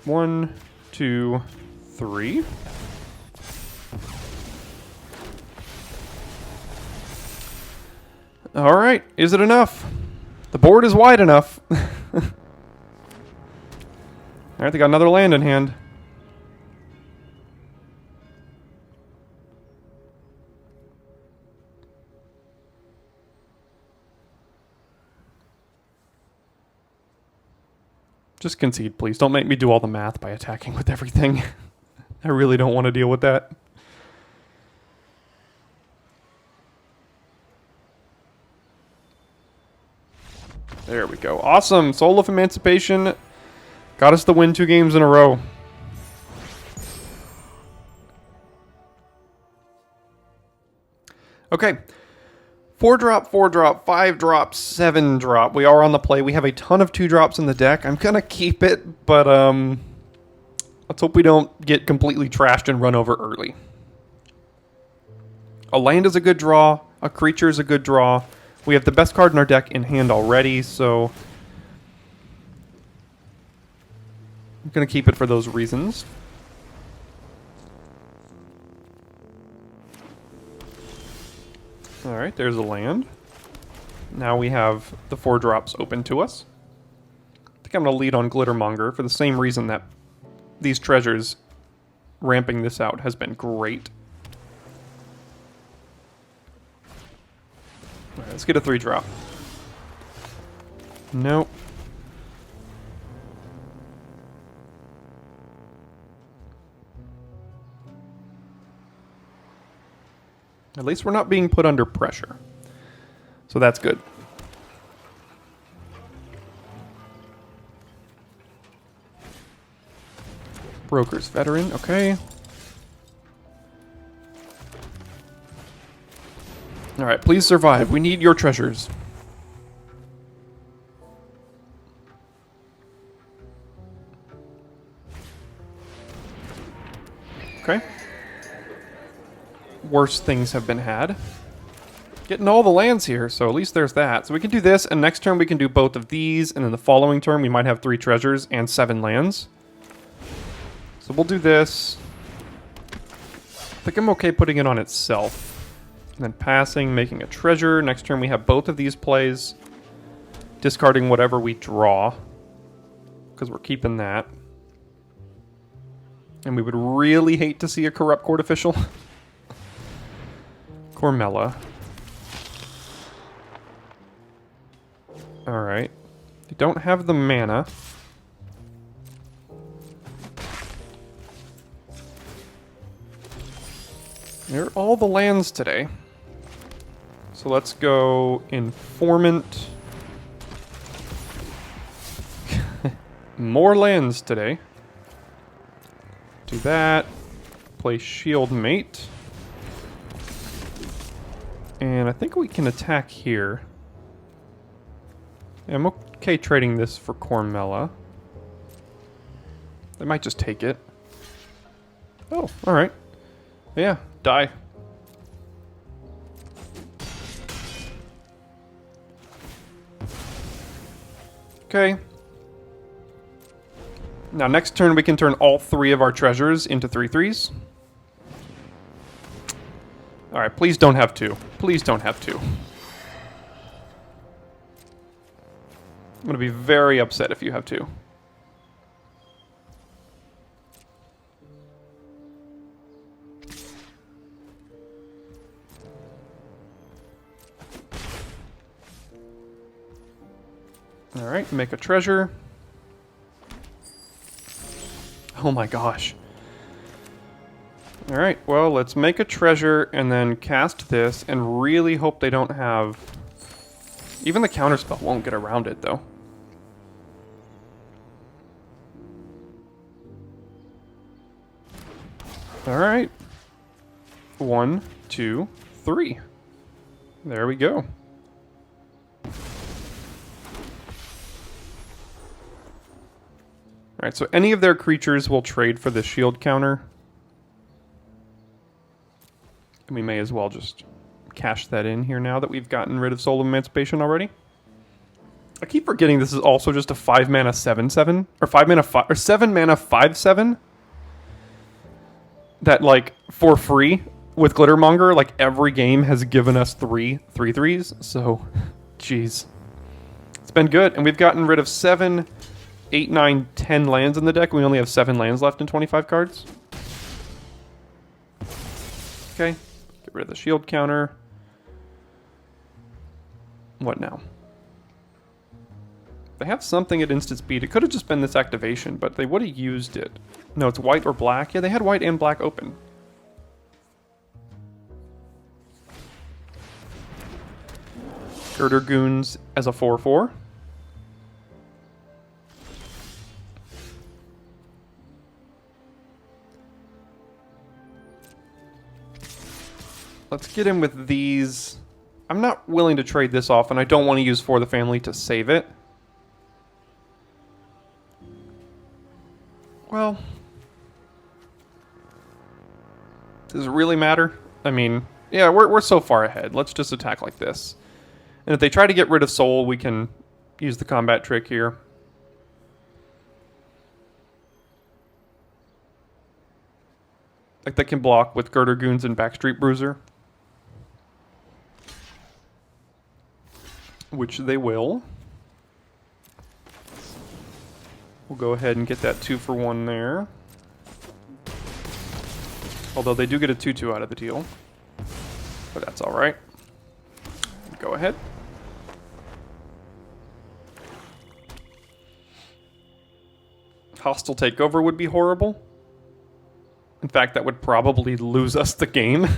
1, 2, 3. All right, is it enough? The board is wide enough. All right, they got another land in hand. Just concede, please. Don't make me do all the math by attacking with everything. I really don't want to deal with that. There we go. Awesome. Soul of Emancipation got us the win 2 games in a row. Okay. 4-drop, 4-drop, 5-drop, 7-drop. We are on the play. We have a ton of 2-drops in the deck. I'm going to keep it, but let's hope we don't get completely trashed and run over early. A land is a good draw. A creature is a good draw. We have the best card in our deck in hand already, so I'm going to keep it for those reasons. Alright, there's a land. Now we have the 4-drops open to us. I think I'm going to lead on Glittermonger for the same reason that these treasures, ramping this out, has been great. Alright, let's get a 3-drop. Nope. At least we're not being put under pressure. So that's good. Broker's Veteran, okay. Alright, please survive. We need your treasures. Okay. Worse things have been had. Getting all the lands here, so at least there's that. So we can do this, and next turn we can do both of these, and then the following turn we might have 3 treasures and 7 lands. So we'll do this. I think I'm okay putting it on itself. And then passing, making a treasure. Next turn we have both of these plays. Discarding whatever we draw, because we're keeping that. And we would really hate to see a Corrupt Court Official. Cormella. Alright. You don't have the mana. There are all the lands today. So let's go Informant. More lands today. Do that. Play Shield Mate. And I think we can attack here. Yeah, I'm okay trading this for Cormella. They might just take it. Oh, alright. Yeah, die. Okay. Now next turn we can turn all 3 of our treasures into 3/3s. Alright, please don't have 2. Please don't have 2. I'm going to be very upset if you have 2. Alright, make a treasure. Oh my gosh. Alright, well, let's make a treasure and then cast this and really hope they don't have... Even the counterspell won't get around it, though. Alright. 1, 2, 3. There we go. Alright, so any of their creatures will trade for the shield counter. And we may as well just cash that in here now that we've gotten rid of Soul of Emancipation already. I keep forgetting this is also just a 5 mana 7/7 or 5 mana 5 or 7 mana 5/7 that, like, for free with Glittermonger, like, every game has given us 3/3s. So, jeez, it's been good, and we've gotten rid of 7, 8, 9, 10 lands in the deck. We only have 7 lands left in 25 cards. Okay, get rid of the shield counter. What now? They have something at instant speed. It could have just been this activation, but they would have used it. No, it's white or black. Yeah, they had white and black open. Girder Goons as a 4/4. Let's get in with these. I'm not willing to trade this off, and I don't want to use For the Family to save it. Well, does it really matter? I mean, yeah, we're so far ahead. Let's just attack like this. And if they try to get rid of Soul, we can use the combat trick here. Like, they can block with Girder Goons and Backstreet Bruiser. Which they will. We'll go ahead and get that 2-for-1 there. Although they do get a 2/2 out of the deal. But that's alright. Go ahead. Hostile Takeover would be horrible. In fact, that would probably lose us the game.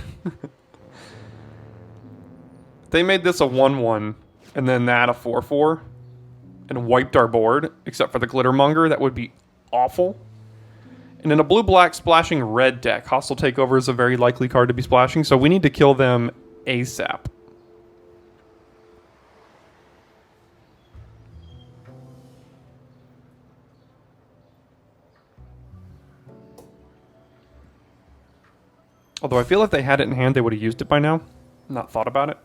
They made this a 1/1, and then that a 4/4, and wiped our board, except for the Glittermonger. That would be awful. And in a blue-black splashing red deck, Hostile Takeover is a very likely card to be splashing, so we need to kill them ASAP. Although I feel if they had it in hand, they would have used it by now. Not thought about it.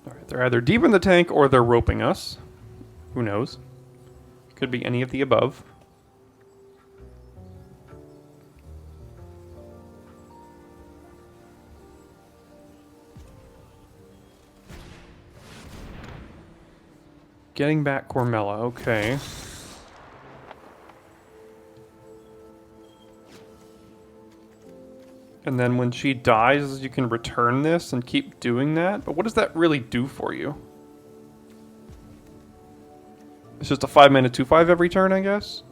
Alright, they're either deep in the tank or they're roping us. Who knows? Could be any of the above. Getting back Cormella, okay. And then when she dies, you can return this and keep doing that. But what does that really do for you? It's just a 5-mana 2/5 every turn, I guess?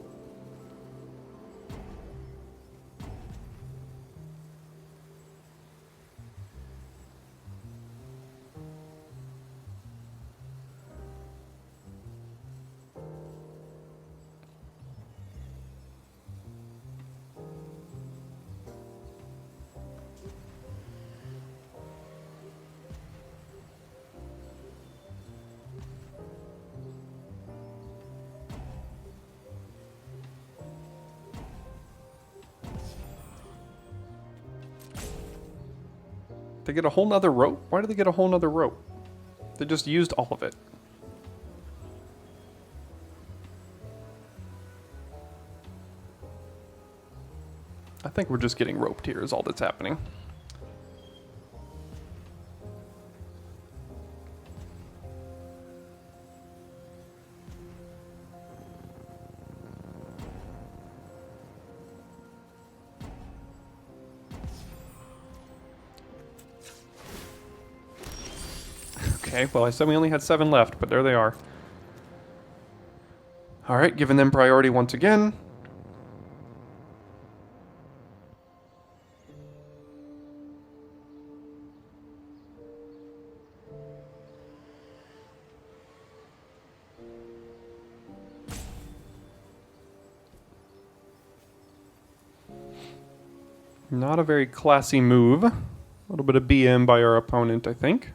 They get a whole nother rope? Why do they get a whole nother rope? They just used all of it. I think we're just getting roped here is all that's happening. Okay, well I said we only had 7 left, but there they are. Alright, giving them priority once again. Not a very classy move. A little bit of BM by our opponent, I think.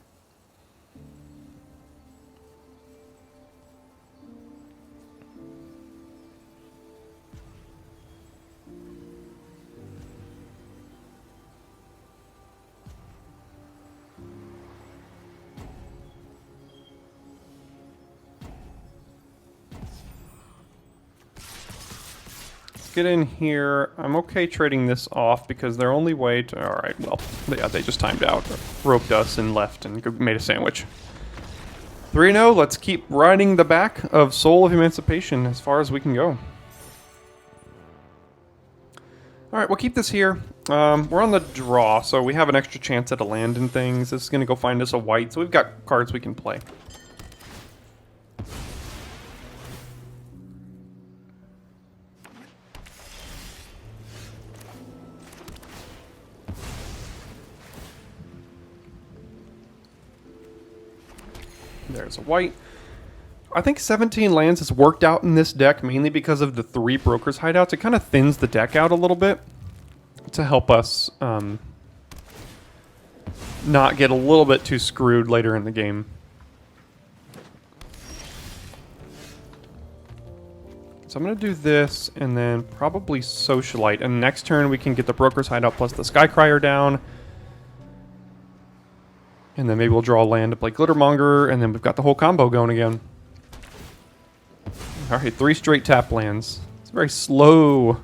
Get in here. I'm okay trading this off because their only way to... Alright, well, yeah, they just timed out. Roped us and left and made a sandwich. 3-0, let's keep riding the back of Soul of Emancipation as far as we can go. Alright, we'll keep this here. We're on the draw, so we have an extra chance at a land and things. This is going to go find us a white, so we've got cards we can play. There's a white. I think 17 lands has worked out in this deck mainly because of the 3 brokers hideouts. It kind of thins the deck out a little bit to help us not get a little bit too screwed later in the game. So I'm going to do this and then probably Socialite. And next turn we can get the brokers hideout plus the Skycrier down. And then maybe we'll draw a land to play Glittermonger, and then we've got the whole combo going again. Alright, 3 straight tap lands. It's very slow.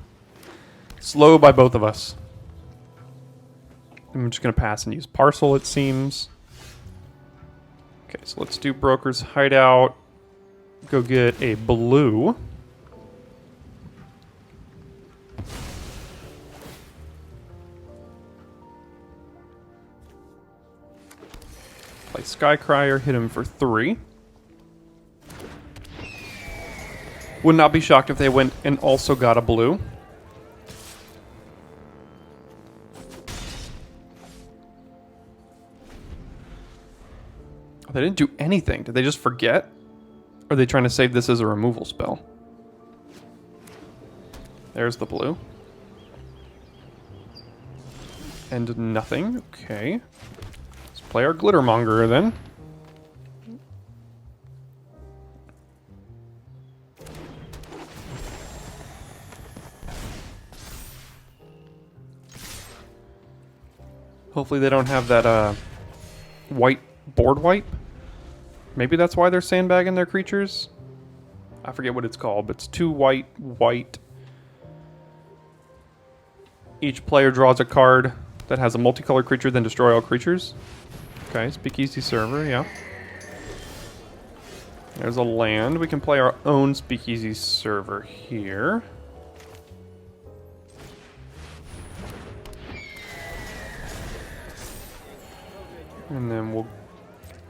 Slow by both of us. I'm just going to pass and use Parcel, it seems. Okay, so let's do Broker's Hideout. Go get a blue. Play Skycrier, hit him for 3. Would not be shocked if they went and also got a blue. Oh, they didn't do anything. Did they just forget? Or are they trying to save this as a removal spell? There's the blue. And nothing. Okay. Play our Glittermonger then. Hopefully they don't have that white board wipe. Maybe that's why they're sandbagging their creatures. I forget what it's called, but it's 2 white, white. Each player draws a card that has a multicolored creature, then destroy all creatures. Okay, Speakeasy Server, yeah. There's a land. We can play our own Speakeasy Server here. And then we'll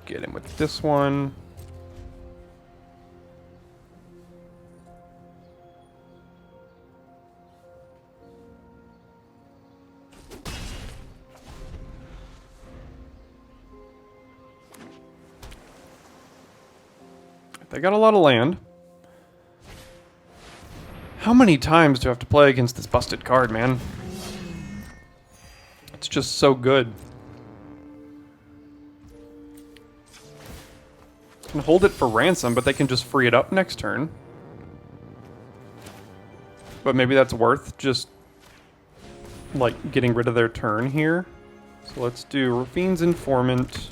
get in with this one. They got a lot of land. How many times do I have to play against this busted card, man? It's just so good. Can hold it for ransom, but they can just free it up next turn. But maybe that's worth just, like, getting rid of their turn here. So let's do Rafine's Informant.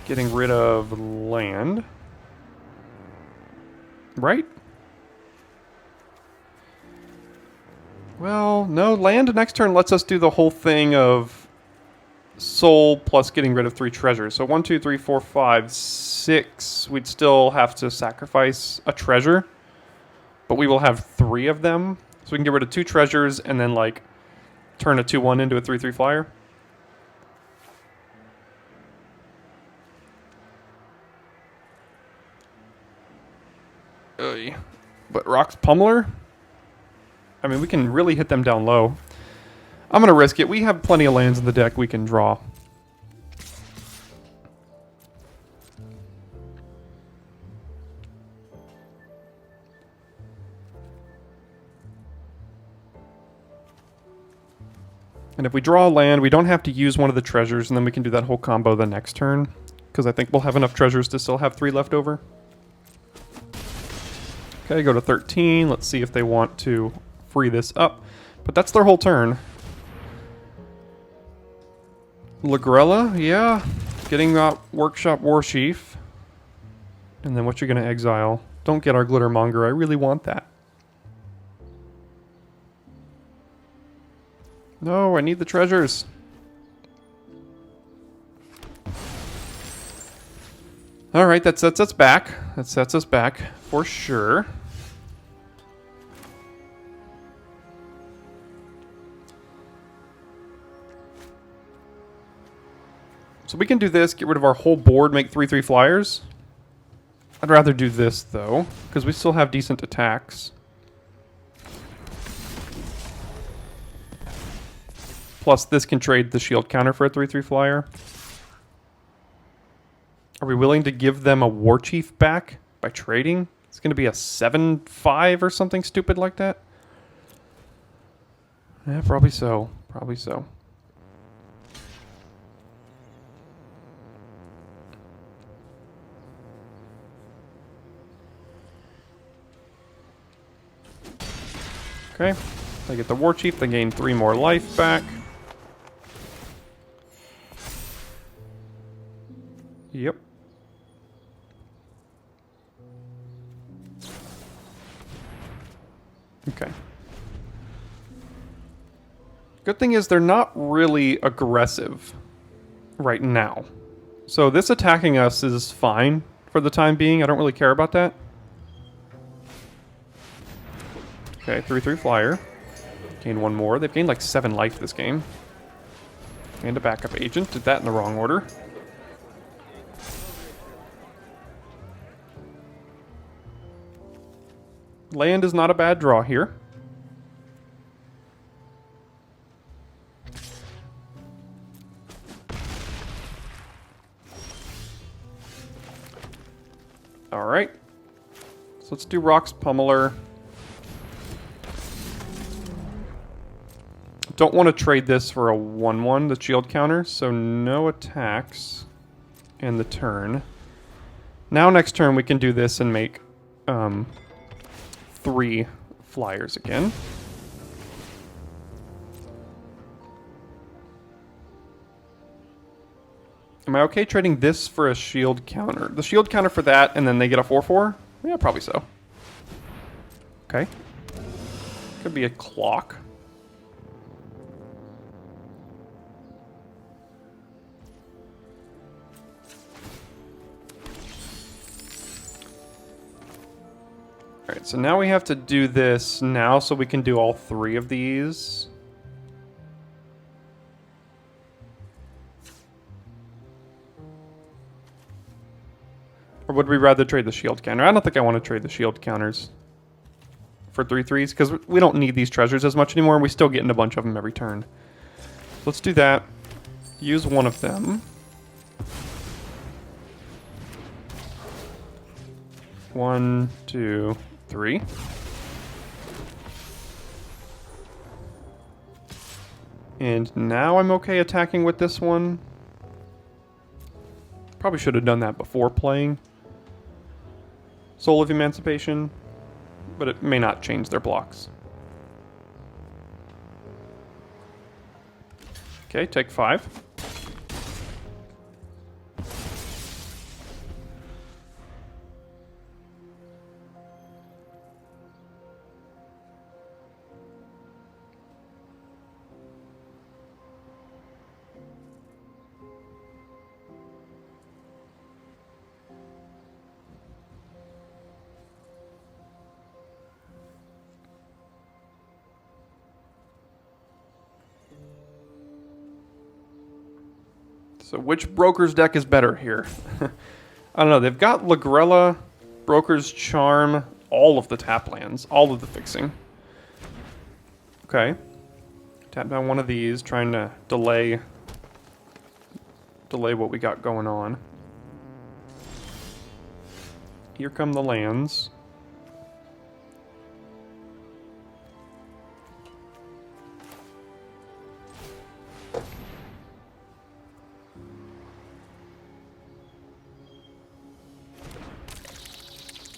Getting rid of land. Right? Well, no, land next turn lets us do the whole thing of soul plus getting rid of 3 treasures. So 1, 2, 3, 4, 5, 6. We'd still have to sacrifice a treasure, but we will have 3 of them. So we can get rid of 2 treasures and then like turn a 2/1 into a 3/3 flyer. But Rock's Pummeler? I mean, we can really hit them down low. I'm going to risk it. We have plenty of lands in the deck we can draw. And if we draw a land, we don't have to use one of the treasures, and then we can do that whole combo the next turn. Because I think we'll have enough treasures to still have 3 left over. Okay, go to 13. Let's see if they want to free this up. But that's their whole turn. Lagrella, yeah. Getting that Workshop Warsheaf. And then what you're going to exile. Don't get our Glittermonger. I really want that. No, I need the treasures. Alright, that sets us back. That sets us back for sure. So we can do this, get rid of our whole board, make 3/3 flyers. I'd rather do this though, because we still have decent attacks. Plus this can trade the shield counter for a 3/3 flyer. Are we willing to give them a War Chief back by trading? It's going to be a 7/5 or something stupid like that. Yeah, probably so. Probably so. Okay. They get the War Chief. They gain 3 more life back. Yep. Okay. Good thing is they're not really aggressive right now. So this attacking us is fine for the time being. I don't really care about that. Okay, 3/3 flyer. Gain 1 more. They've gained like 7 life this game. And a backup agent. Did that in the wrong order. Land is not a bad draw here. Alright. So let's do Rock's Pummeler. Don't want to trade this for a 1/1, the shield counter, so no attacks in the turn. Now next turn we can do this and make 3 flyers again. Am I okay trading this for a shield counter? The shield counter for that, and then they get a 4/4? Yeah, probably so. Okay. Could be a clock. Alright, so now we have to do this now so we can do all 3 of these. Or would we rather trade the shield counter? I don't think I want to trade the shield counters for 3/3s because we don't need these treasures as much anymore and we still get in a bunch of them every turn. Let's do that. Use one of them. 1, 2, 3. And now I'm okay attacking with this one. Probably should have done that before playing Soul of Emancipation, but it may not change their blocks. Okay, take 5. So which Broker's deck is better here? I don't know. They've got Lagrella, Broker's Charm, all of the tap lands, all of the fixing. Okay. Tap down one of these, trying to delay what we got going on. Here come the lands.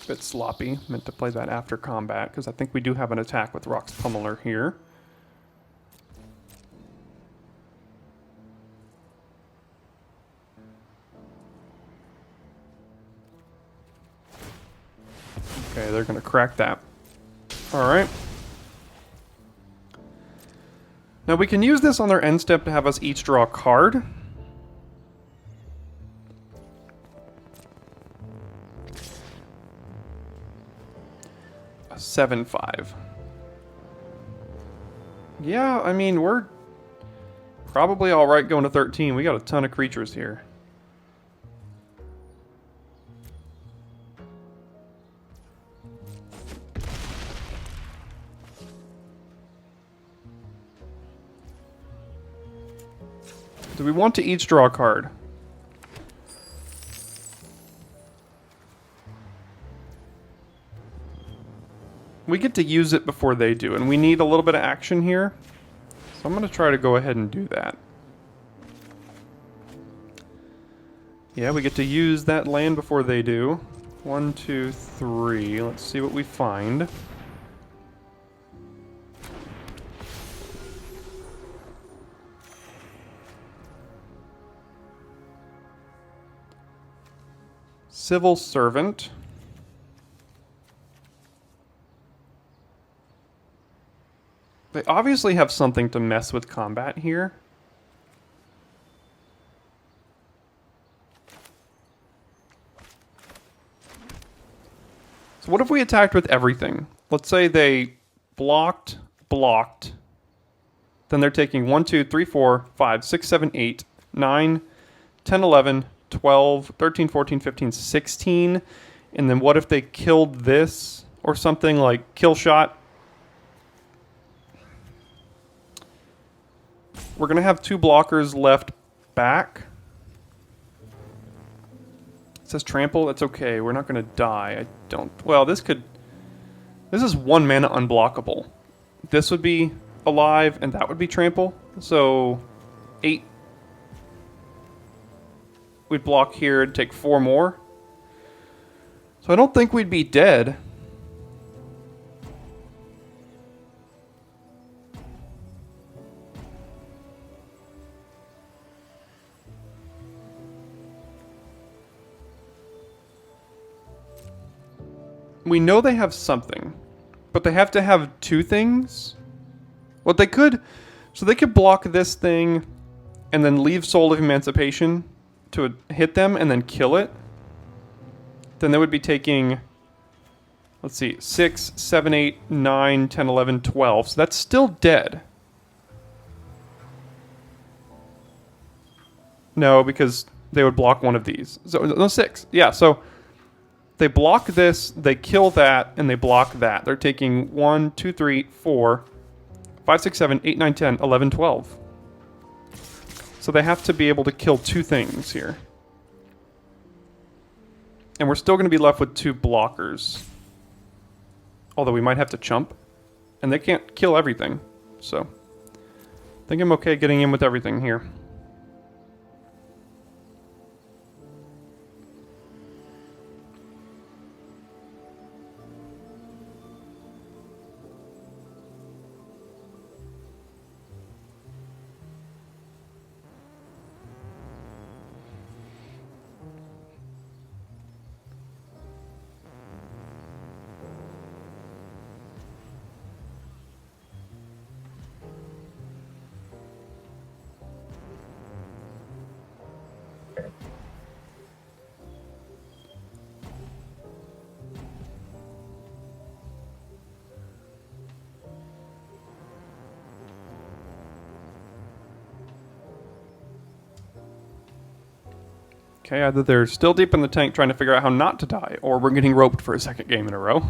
Bit sloppy. Meant to play that after combat because I think we do have an attack with Rock's Pummeler here. Okay, they're going to crack that. Alright. Now we can use this on their end step to have us each draw a card. A 7/5. Yeah, I mean, we're probably alright going to 13. We got a ton of creatures here. Do we want to each draw a card? We get to use it before they do, and we need a little bit of action here. So I'm going to try to go ahead and do that. Yeah, we get to use that land before they do. 1, 2, 3. Let's see what we find. Civil Servant. They obviously have something to mess with combat here. So what if we attacked with everything? Let's say they blocked, then they're taking 1, 2, 3, 4, 5, 6, 7, 8, 9, 10, 11, 12, 13, 14, 15, 16. And then what if they killed this or something like kill shot? We're going to have 2 blockers left back. It says trample. That's okay. We're not going to die. I don't... Well, this is 1 mana unblockable. This would be alive, and that would be trample. So, 8. We'd block here and take 4 more. So I don't think we'd be dead. We know they have something, but they have to have 2 things. What they could... So they could block this thing and then leave Soul of Emancipation to hit them and then kill it. Then they would be taking... Let's see. 6, 7, 8, 9, 10, 11, 12. So that's still dead. No, because they would block one of these. So, no, 6. Yeah, so... They block this, they kill that, and they block that. They're taking 1, 2, 3, 4, 5, 6, 7, 8, 9, 10, 11, 12. So they have to be able to kill 2 things here. And we're still going to be left with 2 blockers. Although we might have to chump. And they can't kill everything. So, I think I'm okay getting in with everything here. Okay, either they're still deep in the tank trying to figure out how not to die, or we're getting roped for a second game in a row.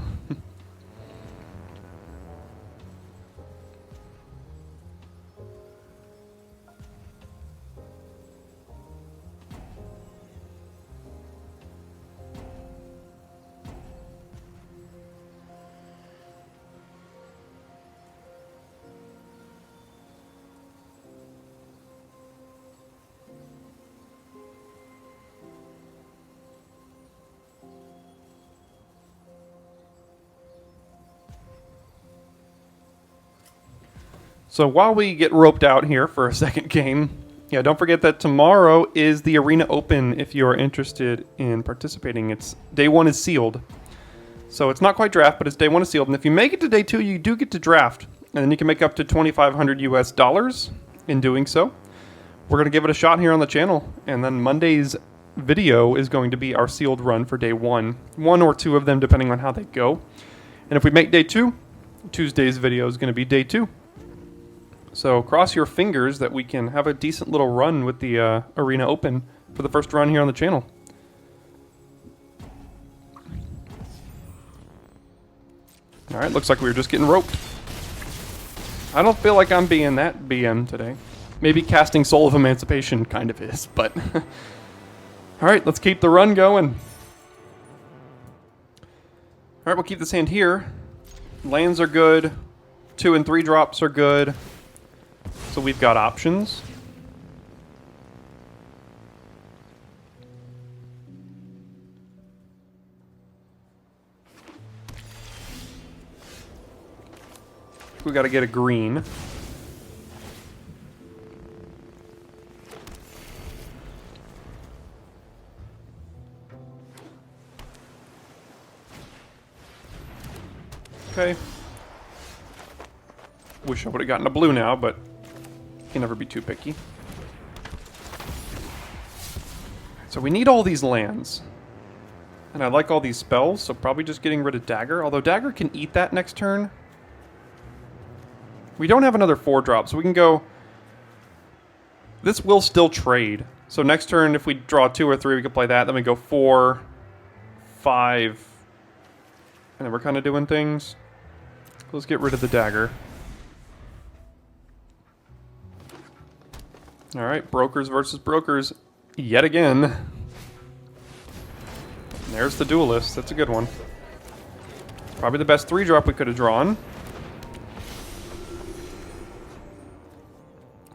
So while we get roped out here for a second game, yeah, don't forget that tomorrow is the Arena Open if you're interested in participating. It's day 1 is sealed. So it's not quite draft, but it's day 1 is sealed. And if you make it to day 2, you do get to draft. And then you can make up to 2,500 US dollars in doing so. We're going to give it a shot here on the channel. And then Monday's video is going to be our sealed run for day 1. 1 or 2 of them depending on how they go. And if we make day 2, Tuesday's video is going to be day 2. So cross your fingers that we can have a decent little run with the Arena Open for the first run here on the channel. Alright, looks like we were just getting roped. I don't feel like I'm being that BM today. Maybe casting Soul of Emancipation kind of is, but... Alright, let's keep the run going. Alright, we'll keep this hand here. Lands are good. 2 and 3 drops are good. So we've got options. We got to get a green. Okay. Wish I would have gotten a blue now, but can never be too picky. So we need all these lands. And I like all these spells, so probably just getting rid of Dagger. Although Dagger can eat that next turn. We don't have another 4-drop, so we can go... This will still trade. So next turn, if we draw 2 or 3, we can play that. Then we go 4, 5... And then we're kind of doing things. Let's get rid of the Dagger. Alright, brokers versus brokers yet again. And there's the Duelist. That's a good one. Probably the best 3-drop we could have drawn.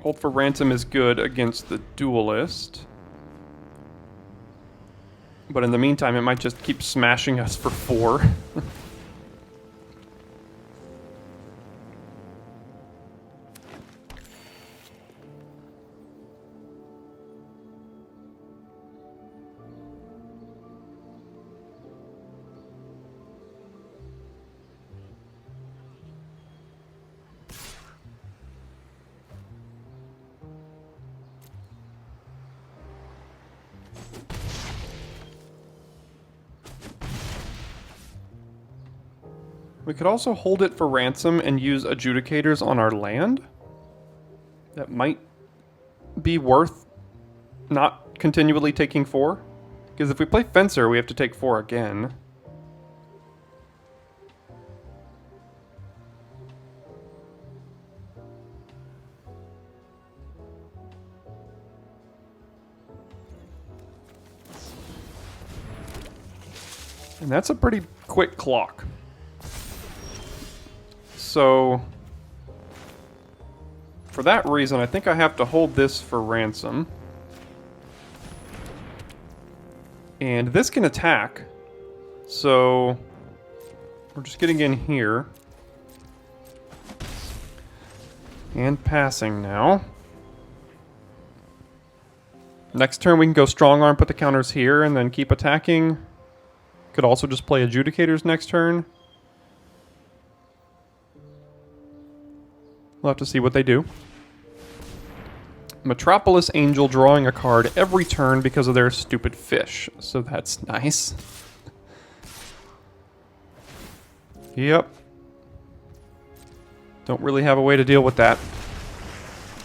Hold for Ransom is good against the Duelist. But in the meantime, it might just keep smashing us for 4. We could also hold it for ransom and use adjudicators on our land. That might be worth not continually taking 4. Because if we play Fencer, we have to take 4 again. And that's a pretty quick clock. So, for that reason, I think I have to hold this for ransom. And this can attack. So, we're just getting in here. And passing now. Next turn we can go strong arm, put the counters here, and then keep attacking. Could also just play adjudicators next turn. We'll have to see what they do. Metropolis Angel drawing a card every turn because of their stupid fish. So that's nice. Yep. Don't really have a way to deal with that.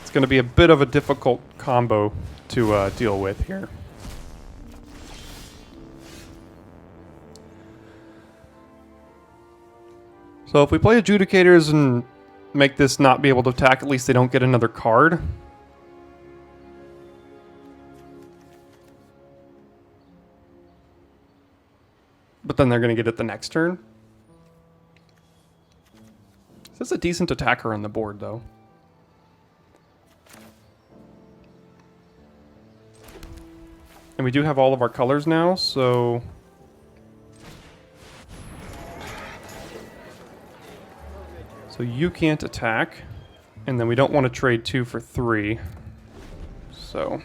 It's going to be a bit of a difficult combo to deal with here. So if we play Adjudicators and make this not be able to attack, at least they don't get another card. But then they're going to get it the next turn. That's a decent attacker on the board, though. And we do have all of our colors now, so... So you can't attack. And then we don't want to trade 2 for 3. So...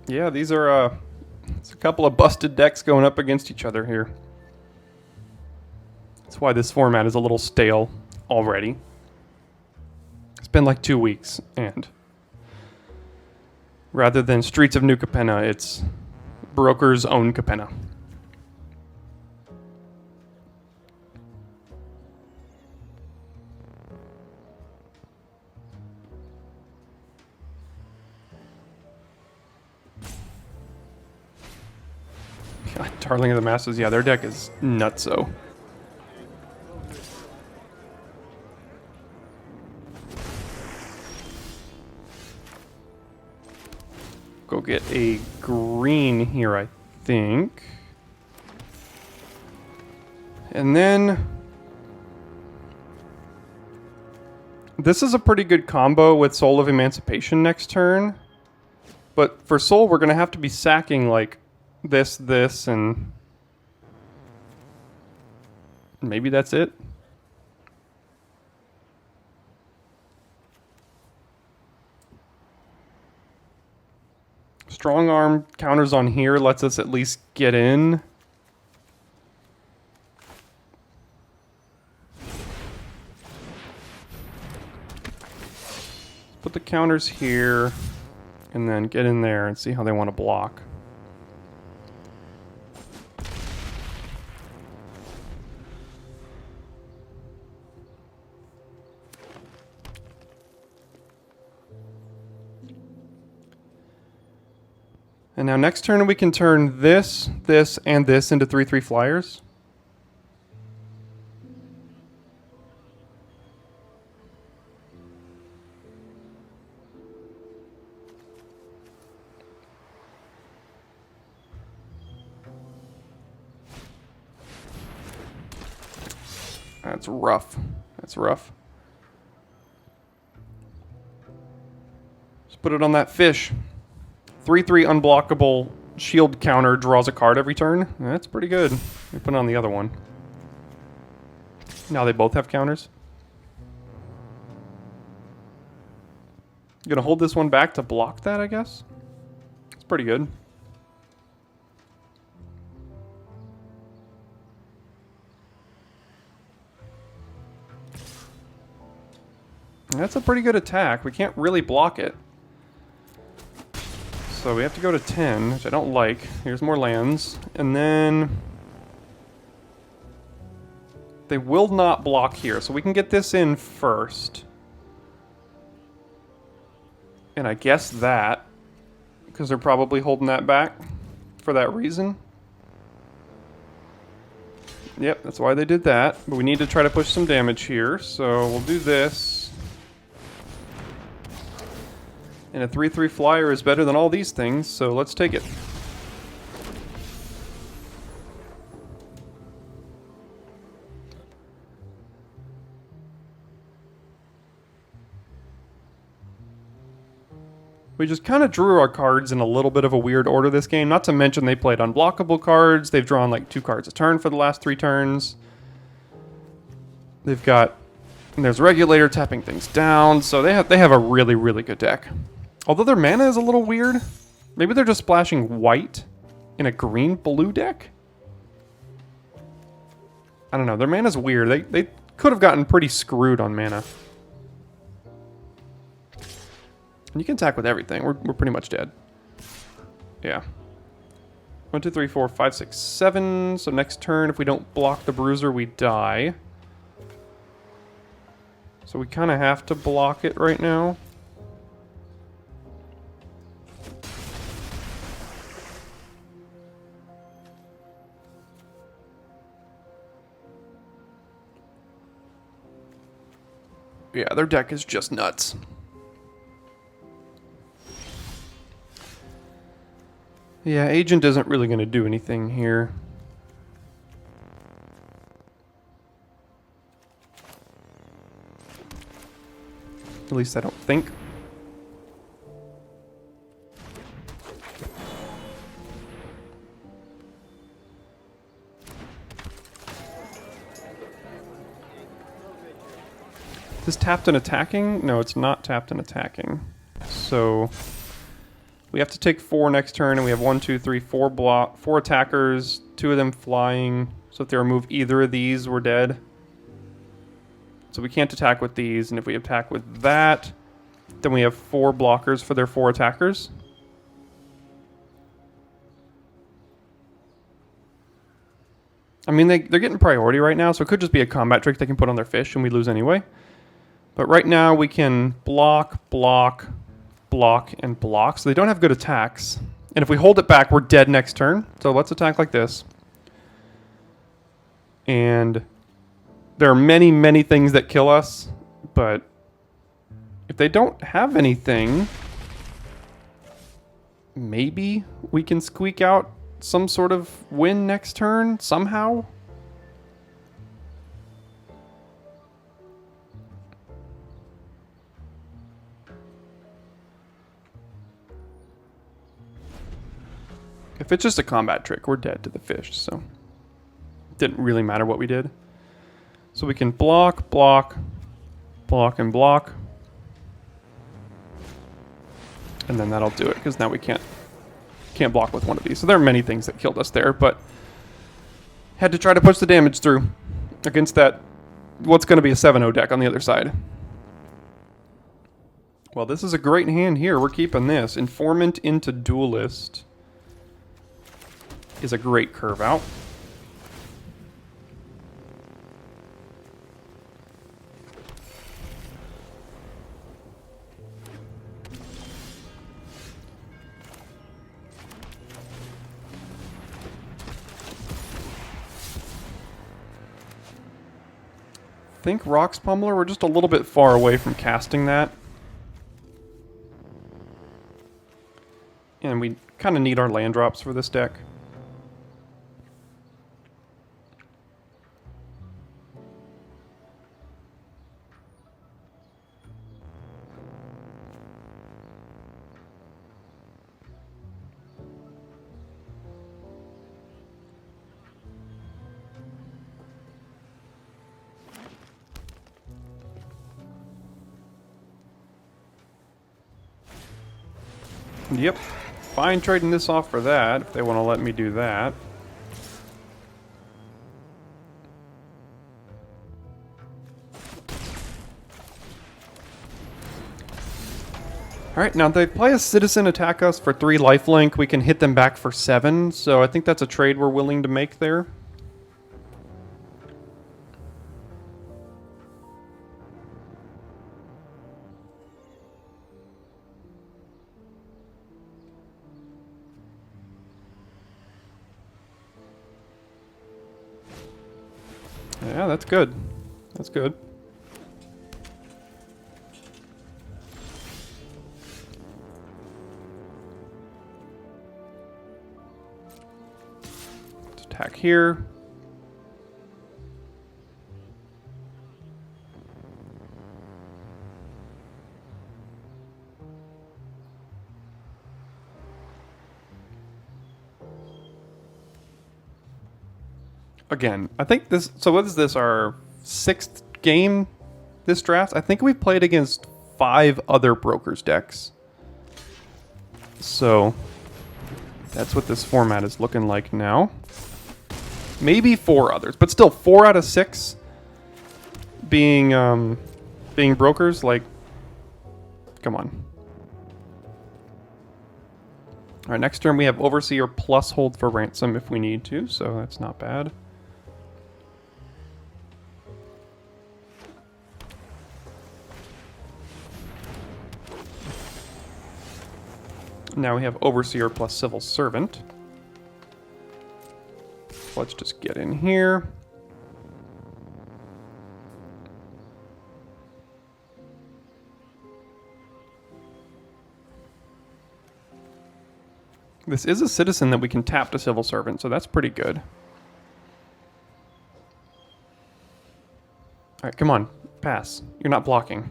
Yeah, these are it's a couple of busted decks going up against each other here. That's why this format is a little stale already. It's been like 2 weeks, and rather than Streets of New Capenna, it's Broker's own Capenna. Darling of the Masses, yeah, their deck is nutso. Go get a green here, I think. And then... This is a pretty good combo with Soul of Emancipation next turn. But for Soul, we're going to have to be sacking, like, this, and... Maybe that's it? Strong Arm counters on here, lets us at least get in. Put the counters here, and then get in there and see how they want to block. And now next turn we can turn this, this, and this into 3/3 flyers. That's rough. That's rough. Let's put it on that fish. 3/3 unblockable shield counter draws a card every turn. That's pretty good. We put it on the other one. Now they both have counters. Gonna hold this one back to block that, I guess. It's pretty good. That's a pretty good attack. We can't really block it. So we have to go to 10, which I don't like. Here's more lands. And then... They will not block here, so we can get this in first. And I guess that, because they're probably holding that back for that reason. Yep, that's why they did that. But we need to try to push some damage here, so we'll do this. And a 3/3 flyer is better than all these things, so let's take it. We just kind of drew our cards in a little bit of a weird order this game. Not to mention they played unblockable cards. They've drawn like 2 cards a turn for the last 3 turns. They've got... And there's Regulator tapping things down, so they have a really, really good deck. Although their mana is a little weird. Maybe they're just splashing white in a green-blue deck? I don't know. Their mana's weird. They could have gotten pretty screwed on mana. And you can attack with everything. We're pretty much dead. Yeah. 1, 2, 3, 4, 5, 6, 7. So next turn, if we don't block the Bruiser, we die. So we kind of have to block it right now. Yeah, their deck is just nuts. Yeah, Agent isn't really going to do anything here. At least I don't think. Is this tapped and attacking? No, it's not tapped and attacking. So we have to take 4 next turn, and we have 1, 2, 3, 4 attackers, 2 of them flying. So if they remove either of these, we're dead. So we can't attack with these, and if we attack with that, then we have 4 blockers for their 4 attackers. I mean, they're getting priority right now, so it could just be a combat trick they can put on their fish, and we lose anyway. But right now we can block, block, block, and block, so they don't have good attacks. And if we hold it back, we're dead next turn. So let's attack like this. And there are many, many things that kill us, but if they don't have anything, maybe we can squeak out some sort of win next turn somehow. If it's just a combat trick, we're dead to the fish, so it didn't really matter what we did. So we can block, block, block, and block. And then that'll do it, because now we can't block with one of these. So there are many things that killed us there, but had to try to push the damage through against that, what's going to be a 7-0 deck on the other side. Well, this is a great hand here. We're keeping this. Informant into Duelist is a great curve out. I think Rocks Pummeler, we're just a little bit far away from casting that. And we kind of need our land drops for this deck. Yep. Fine trading this off for that, if they want to let me do that. Alright, now they play a Citizen attack us for 3 lifelink. We can hit them back for 7, so I think that's a trade we're willing to make there. Yeah, that's good. That's good. Let's attack here. Again, I think this... So what is this, our 6th game this draft? I think we've played against 5 other Brokers decks. So that's what this format is looking like now. Maybe 4 others, but still 4 out of 6 being Brokers. Like, come on. All right, next turn we have Overseer plus hold for ransom if we need to, so that's not bad. Now we have Overseer plus Civil Servant. Let's just get in here. This is a citizen that we can tap to Civil Servant, so that's pretty good. Alright, come on. Pass. You're not blocking.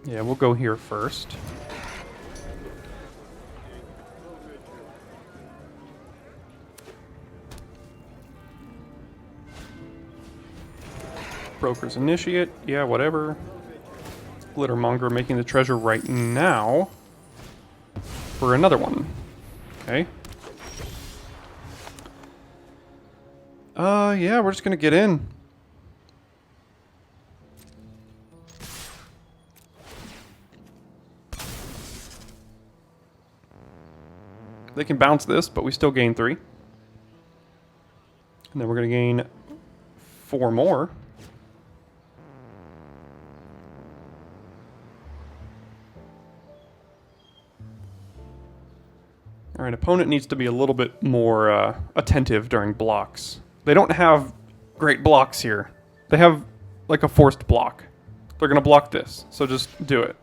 Yeah, we'll go here first. Broker's Initiate. Yeah, whatever. Glittermonger making the treasure right now for another one. Okay. Yeah, we're just gonna get in. They can bounce this, but we still gain 3. And then we're gonna gain 4 more. Alright, opponent needs to be a little bit more attentive during blocks. They don't have great blocks here. They have like a forced block. They're gonna block this, so just do it.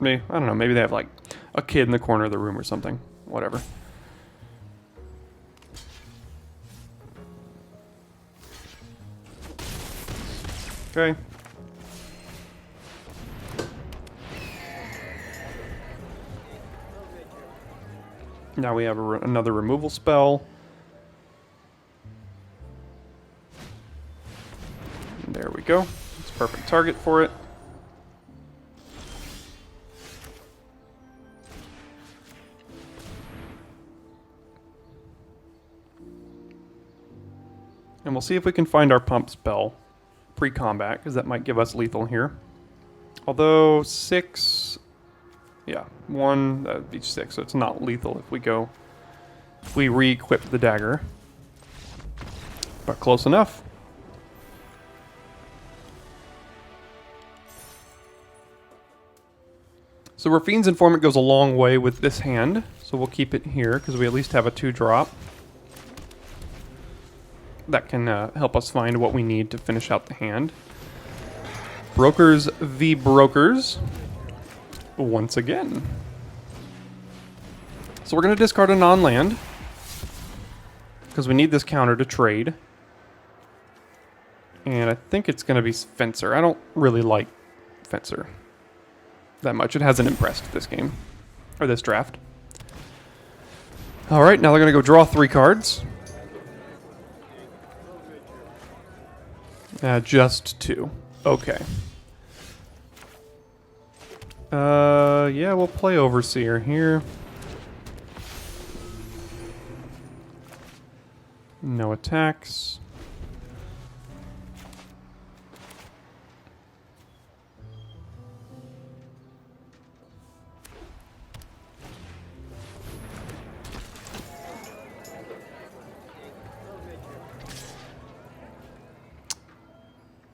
I don't know, maybe they have like a kid in the corner of the room or something. Whatever. Okay. Now we have another removal spell. And there we go. It's a perfect target for it. And we'll see if we can find our pump spell pre-combat, because that might give us lethal here. Although 6... Yeah, 1, that would be 6, so it's not lethal if we re-equip the dagger. But close enough. So Rafine's Informant goes a long way with this hand, so we'll keep it here, because we at least have a 2-drop. That can help us find what we need to finish out the hand. Brokers v. Brokers. Once again. So we're going to discard a non-land, because we need this counter to trade. And I think it's going to be Fencer. I don't really like Fencer that much. It hasn't impressed this game, or this draft. Alright, now they're going to go draw 3 cards. Just 2. Okay. Yeah, we'll play Overseer here. No attacks.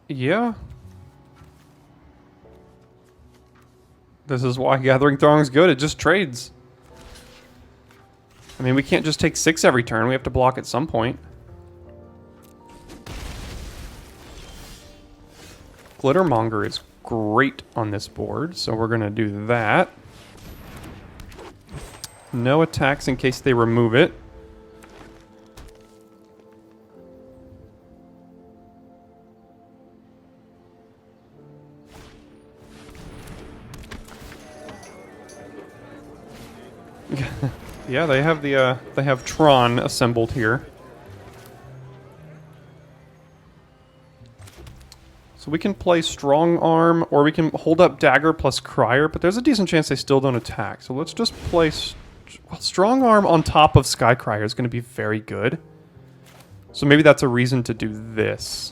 Yeah. This is why Gathering Throng is good. It just trades. I mean, we can't just take 6 every turn. We have to block at some point. Glittermonger is great on this board, so we're going to do that. No attacks in case they remove it. Yeah, they have Tron assembled here. So we can play Strong Arm, or we can hold up Dagger plus Crier, but there's a decent chance they still don't attack. So let's just play Strong Arm on top of Sky Crier is going to be very good. So maybe that's a reason to do this.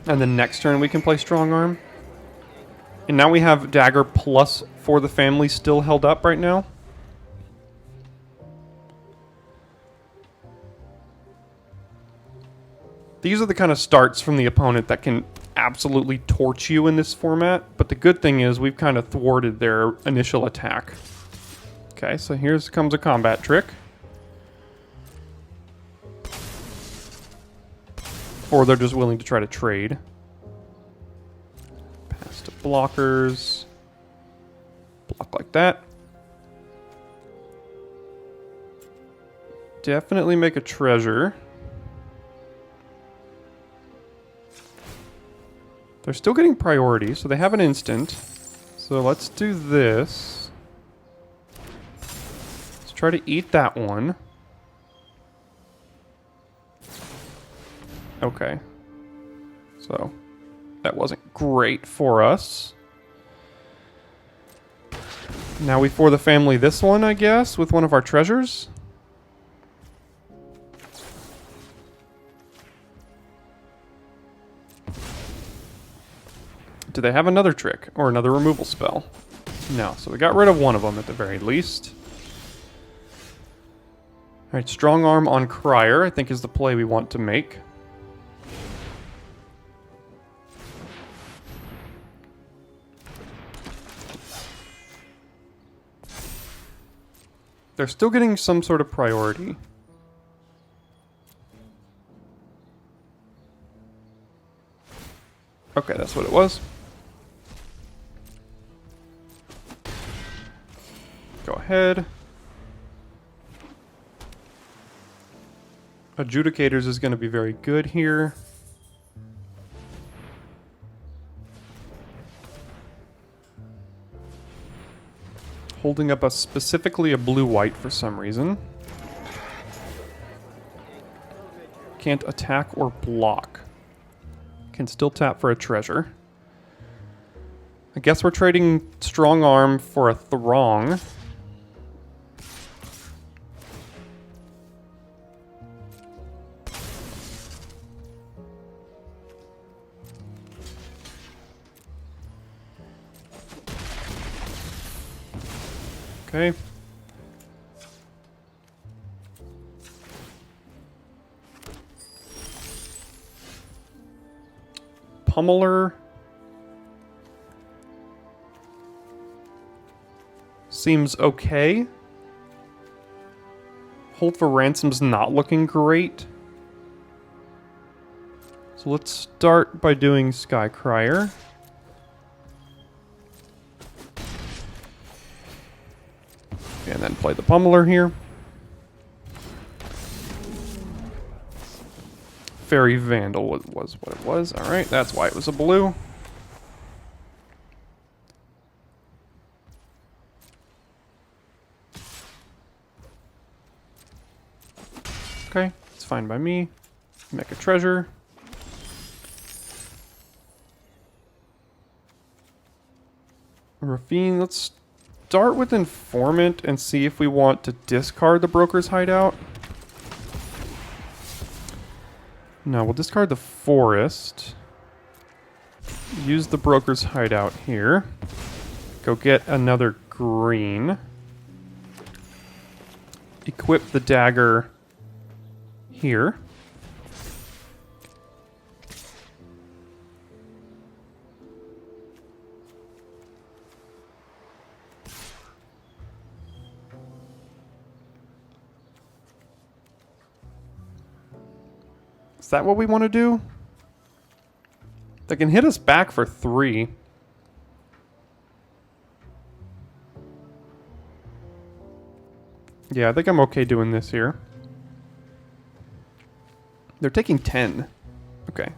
And then next turn we can play Strong Arm. And now we have Dagger plus For the Family still held up right now. These are the kind of starts from the opponent that can absolutely torch you in this format, but the good thing is we've kind of thwarted their initial attack. Okay, so here comes a combat trick. Or they're just willing to try to trade. Pass to blockers. Block like that. Definitely make a treasure. They're still getting priority, so they have an instant. So let's do this. Let's try to eat that one. Okay. So that wasn't great for us. Now we for the family this one, I guess, with one of our treasures. Do they have another trick or another removal spell? No, so we got rid of one of them at the very least. Alright, Strong Arm on Crier, I think is the play we want to make. They're still getting some sort of priority. Okay, that's what it was. Go ahead. Adjudicators is going to be very good here. Holding up specifically a blue-white for some reason. Can't attack or block. Can still tap for a treasure. I guess we're trading Strong Arm for a Throng. Okay. Pummeler seems okay. Hold for Ransom's not looking great. So let's start by doing Sky Crier. And then play the Pummeler here. Fairy Vandal was what it was. Alright, that's why it was a blue. Okay, it's fine by me. Make a treasure. Ravine, let's start with Informant and see if we want to discard the Broker's Hideout. No, we'll discard the Forest. Use the Broker's Hideout here. Go get another green. Equip the dagger here. Is that what we want to do? They can hit us back for 3. Yeah, I think I'm okay doing this here. They're taking 10. Okay.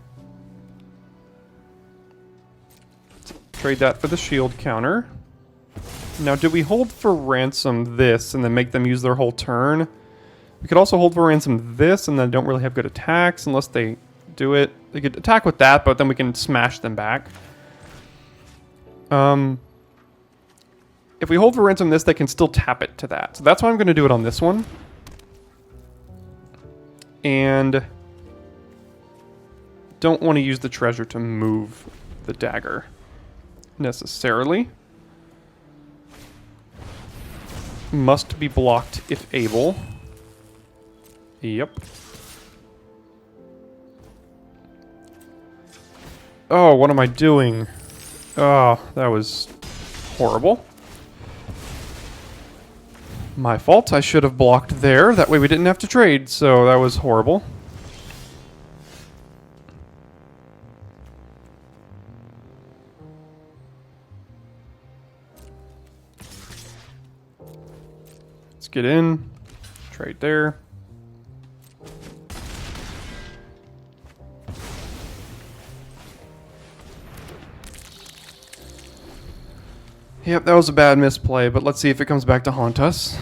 Let's trade that for the shield counter. Now, do we hold for ransom this and then make them use their whole turn? We could also hold for ransom this and then don't really have good attacks unless they do it. They could attack with that, but then we can smash them back. If we hold for ransom this, they can still tap it to that. So that's why I'm going to do it on this one. And don't want to use the treasure to move the dagger necessarily. Must be blocked if able. Yep. Oh, what am I doing? Oh, that was horrible. My fault. I should have blocked there. That way we didn't have to trade, so that was horrible. get in. Trade there. Yep, that was a bad misplay, but let's see if it comes back to haunt us.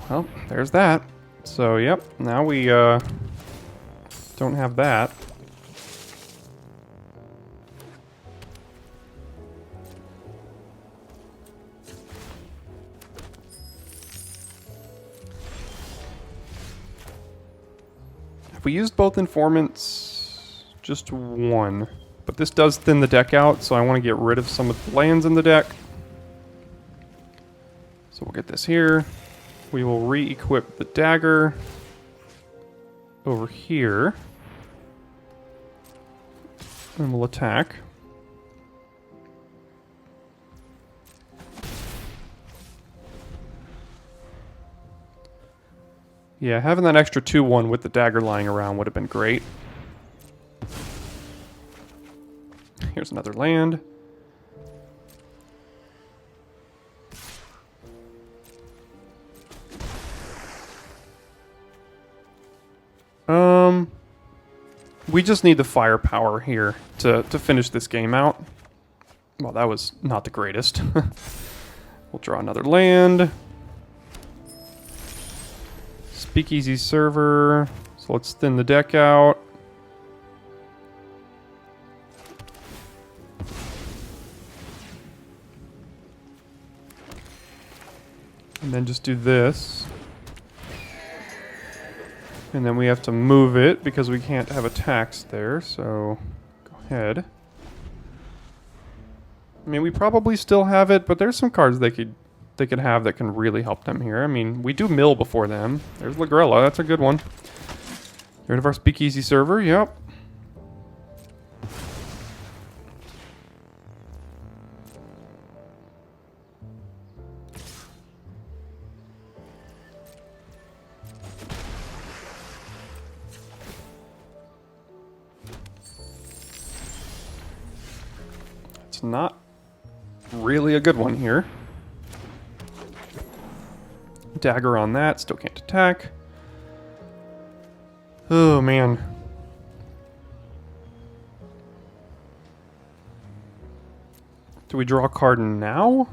Well, there's that. So, yep, now we don't have that. Have we used both informants? Just one. But this does thin the deck out, so I want to get rid of some of the lands in the deck. So we'll get this here. We will re-equip the dagger over here. And we'll attack. Yeah, having that extra 2/1 with the dagger lying around would have been great. Here's another land. We just need the firepower here to finish this game out. Well, that was not the greatest. We'll draw another land. Speakeasy server. So let's thin the deck out. And then just do this. And then we have to move it because we can't have attacks there, so go ahead. I mean, we probably still have it, but there's some cards they could have that can really help them here. I mean, we do mill before them. There's Lagrella, that's a good one. Get rid of our Speakeasy server, yep. Not really a good one here. Dagger on that, still can't attack. Oh man. Do we draw a card now?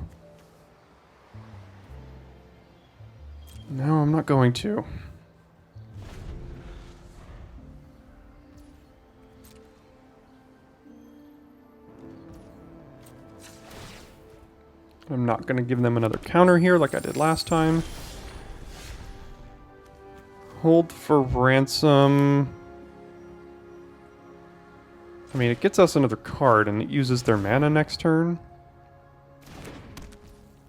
No, I'm not going to. I'm not going to give them another counter here like I did last time. Hold for ransom. I mean, it gets us another card and it uses their mana next turn.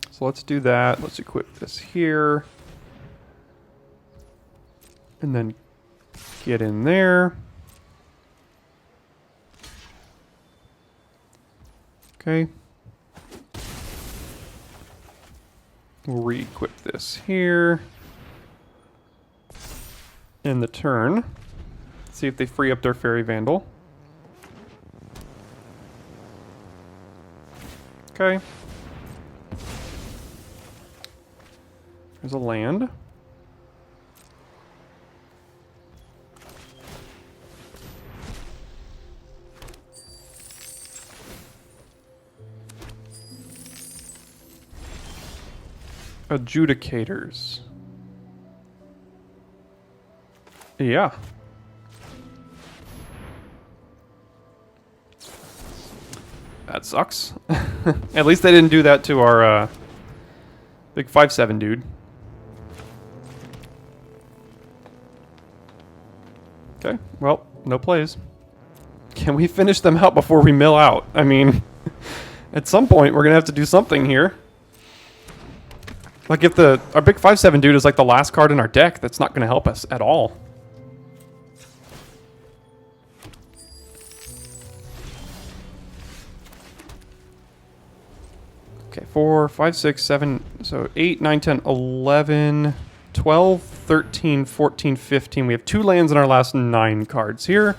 So let's do that. Let's equip this here. And then get in there. Okay. We'll re-equip this here. In the turn. See if they free up their Fairy Vandal. Okay. There's a land. Adjudicators. Yeah. That sucks. At least they didn't do that to our big 5/7 dude. Okay, well, no plays. Can we finish them out before we mill out? I mean, at some point we're gonna have to do something here. Like if our big 5/7 dude is like the last card in our deck, that's not gonna help us at all. Okay, 4, 5, 6, 7, so 8, 9, 10, 11, 12, 13, 14, 15. We have 2 lands in our last 9 cards here.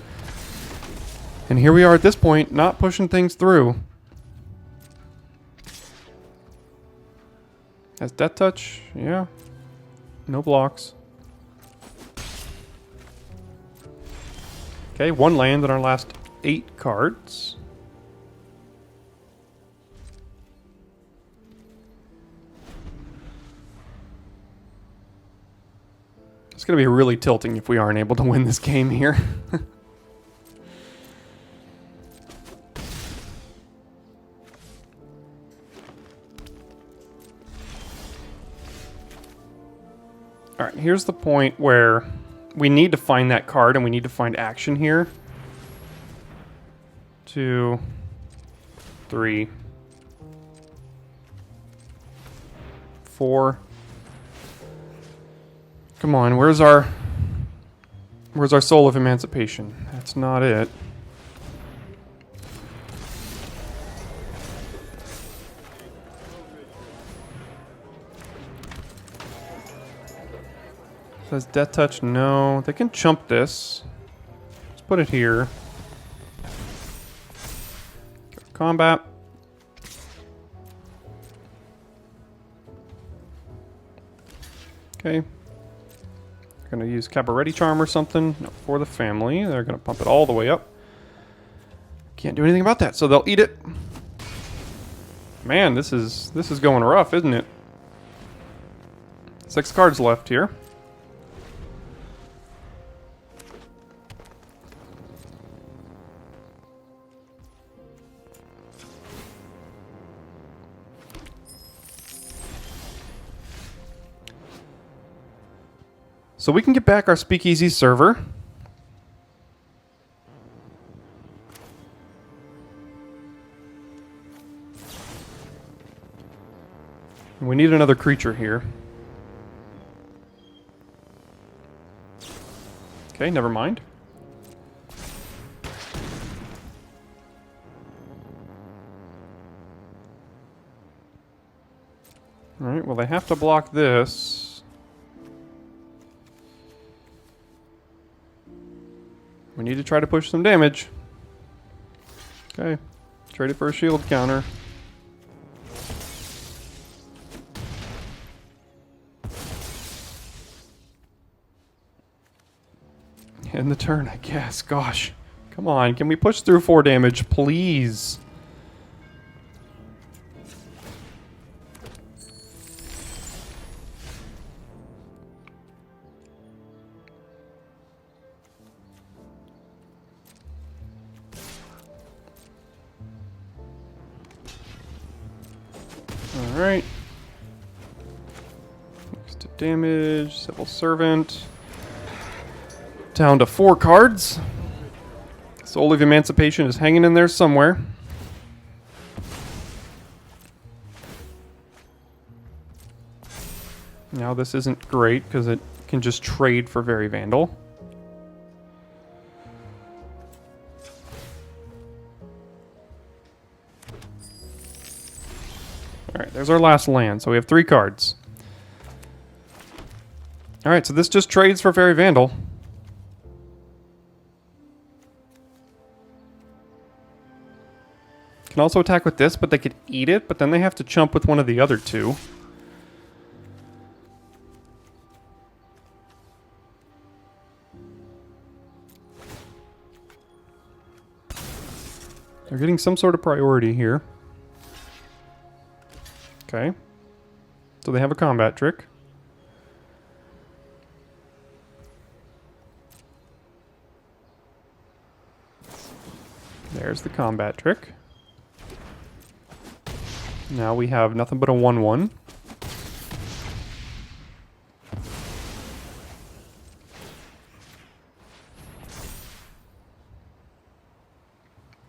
And here we are at this point, not pushing things through. Has Death Touch? Yeah. No blocks. Okay, 1 land in our last 8 cards. It's going to be really tilting if we aren't able to win this game here. Alright, here's the point where we need to find that card and we need to find action here. 2, 3, 4. Come on, where's our Soul of Emancipation? That's not it. Says Death Touch, no. They can chump this. Let's put it here. Go to combat. Okay. Gonna use Cabaret Charm or something for the family. They're gonna pump it all the way up. Can't do anything about that, so they'll eat it. Man, this is going rough, isn't it? 6 cards left here. So we can get back our Speakeasy server. And we need another creature here. Okay, never mind. Alright, well they have to block this. We need to try to push some damage. Okay. Trade it for a shield counter. End the turn, I guess. Gosh. Come on. Can we push through 4 damage, please? Alright. Next to damage, Civil Servant. Down to 4 cards. Soul of Emancipation is hanging in there somewhere. Now this isn't great because it can just trade for Very Vandal. Alright, there's our last land, so we have 3 cards. Alright, so this just trades for Very Vandal. Can also attack with this, but they could eat it, but then they have to chump with one of the other 2. They're getting some sort of priority here. Okay. So they have a combat trick. There's the combat trick. Now we have nothing but a 1/1.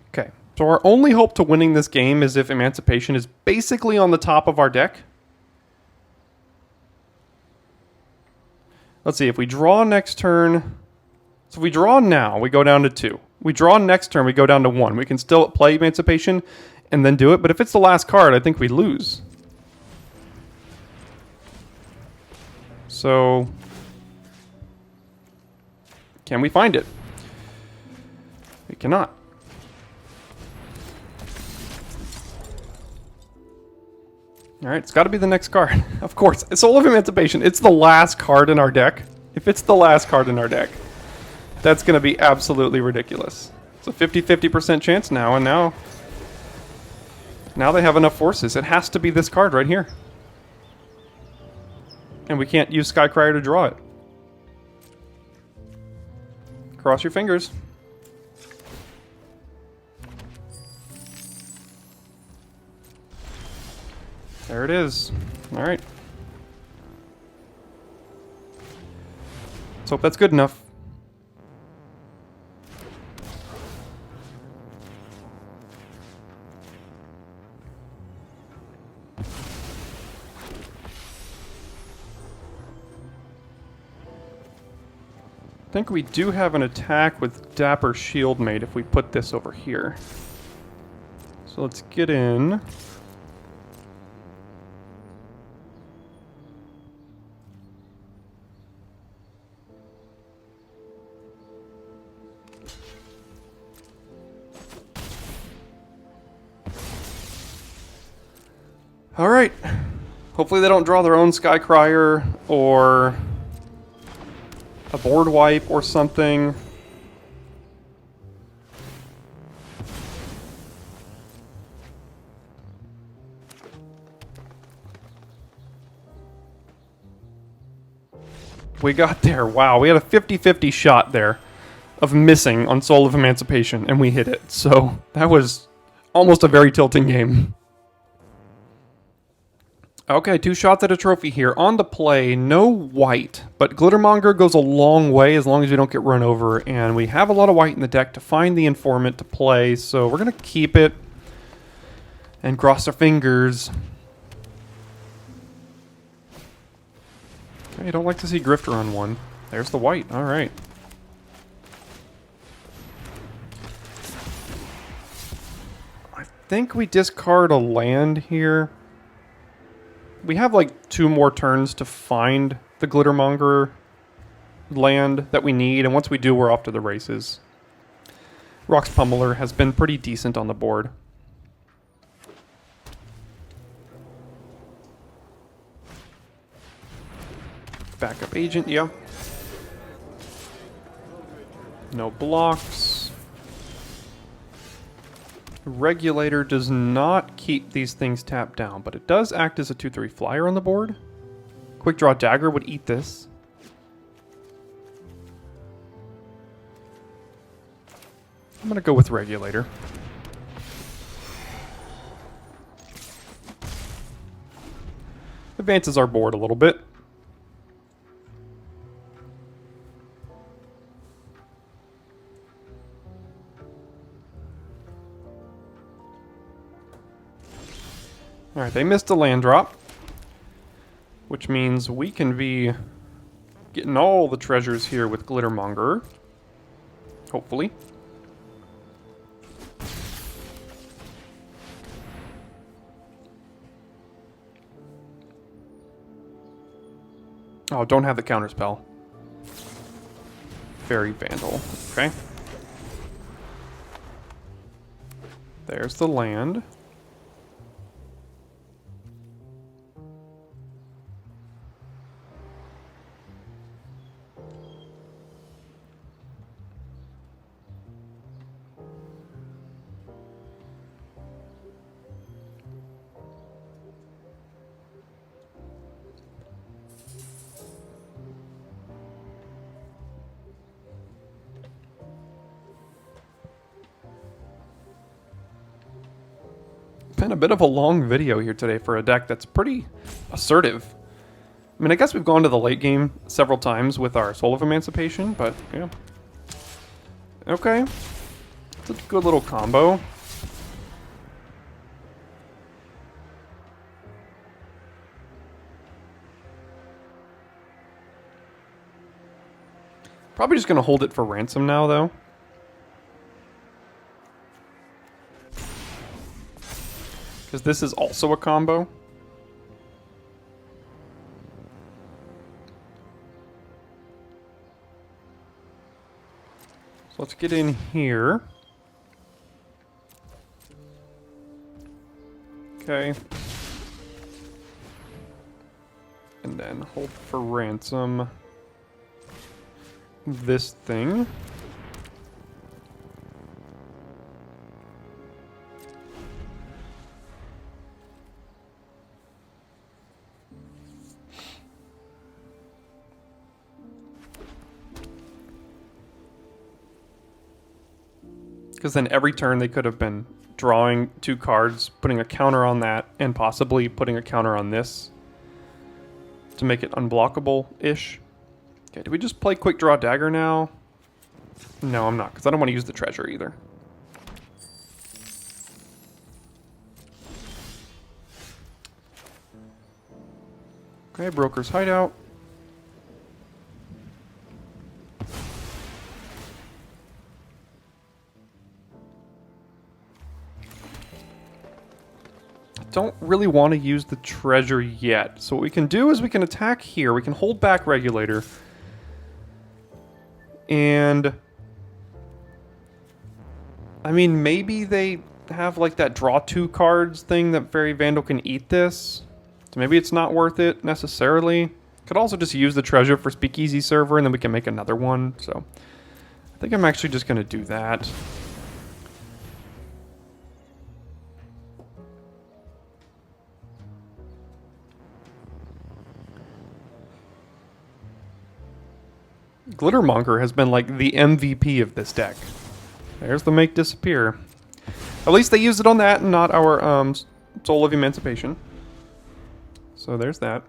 Okay, so our only hope to winning this game is if Emancipation is basically on the top of our deck. Let's see, if we draw next turn... So if we draw now, we go down to 2. We draw next turn, we go down to 1. We can still play Emancipation and then do it, but if it's the last card, I think we lose. So... can we find it? We cannot. Alright, it's got to be the next card. Of course, Soul of Emancipation. It's the last card in our deck. If it's the last card in our deck, that's going to be absolutely ridiculous. It's a 50-50% chance now, and now they have enough forces. It has to be this card right here. And we can't use Skycrier to draw it. Cross your fingers. There it is. Alright. Let's hope that's good enough. I think we do have an attack with Dapper Shieldmate if we put this over here. So let's get in. Alright. Hopefully they don't draw their own Skycrier or a board wipe or something. We got there. Wow, we had a 50-50 shot there of missing on Soul of Emancipation, and we hit it. So that was almost a very tilting game. Okay, 2 shots at a trophy here. On the play, no white, but Glittermonger goes a long way as long as you don't get run over, and we have a lot of white in the deck to find the Informant to play, so we're going to keep it and cross our fingers. Okay, I don't like to see Grifter on one. There's the white, alright. I think we discard a land here. We have like 2 more turns to find the Glittermonger land that we need, and once we do, we're off to the races. Rock's Pummeler has been pretty decent on the board. Backup Agent, yeah. No blocks. Regulator does not keep these things tapped down, but it does act as a 2/3 flyer on the board. Quick Draw Dagger would eat this. I'm going to go with Regulator. Advances our board a little bit. Alright, they missed a land drop, which means we can be getting all the treasures here with Glittermonger. Hopefully. Oh, don't have the counterspell. Fairy Vandal. Okay. There's the land. Been a bit of a long video here today for a deck that's pretty assertive. I mean, I guess we've gone to the late game several times with our Soul of Emancipation, but yeah. Okay. It's a good little combo. Probably just going to hold it for ransom now, though. Because this is also a combo. So let's get in here. Okay. And then hold for ransom this thing. Because then every turn they could have been drawing 2 cards, putting a counter on that, and possibly putting a counter on this to make it unblockable-ish. Okay, do we just play Quick Draw Dagger now? No, I'm not, because I don't want to use the treasure either. Okay, Broker's Hideout. Don't really want to use the treasure yet. So what we can do is we can attack here. We can hold back Regulator. And I mean, maybe they have like that draw 2 cards thing that Fairy Vandal can eat this. So maybe it's not worth it necessarily. Could also just use the treasure for Speakeasy server and then we can make another one. So I think I'm actually just going to do that. Glittermonger has been like the MVP of this deck. There's the Make Disappear. At least they used it on that and not our Soul of Emancipation. So there's that.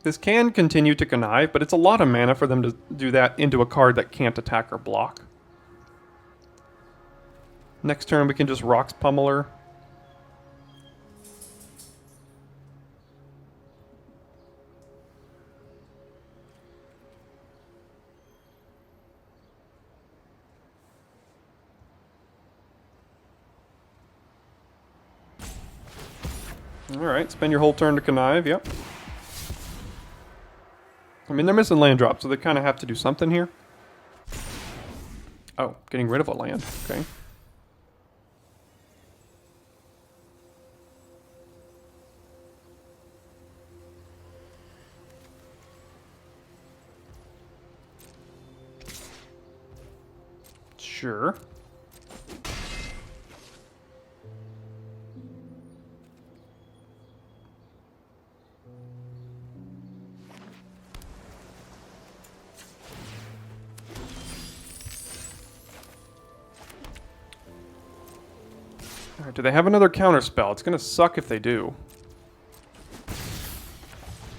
This can continue to connive, but it's a lot of mana for them to do that into a card that can't attack or block. Next turn we can just Rocks Pummeler. Alright, spend your whole turn to connive, yep. I mean, they're missing land drops, so they kind of have to do something here. Oh, getting rid of a land, okay. Sure. Alright, do they have another counter spell? It's gonna suck if they do.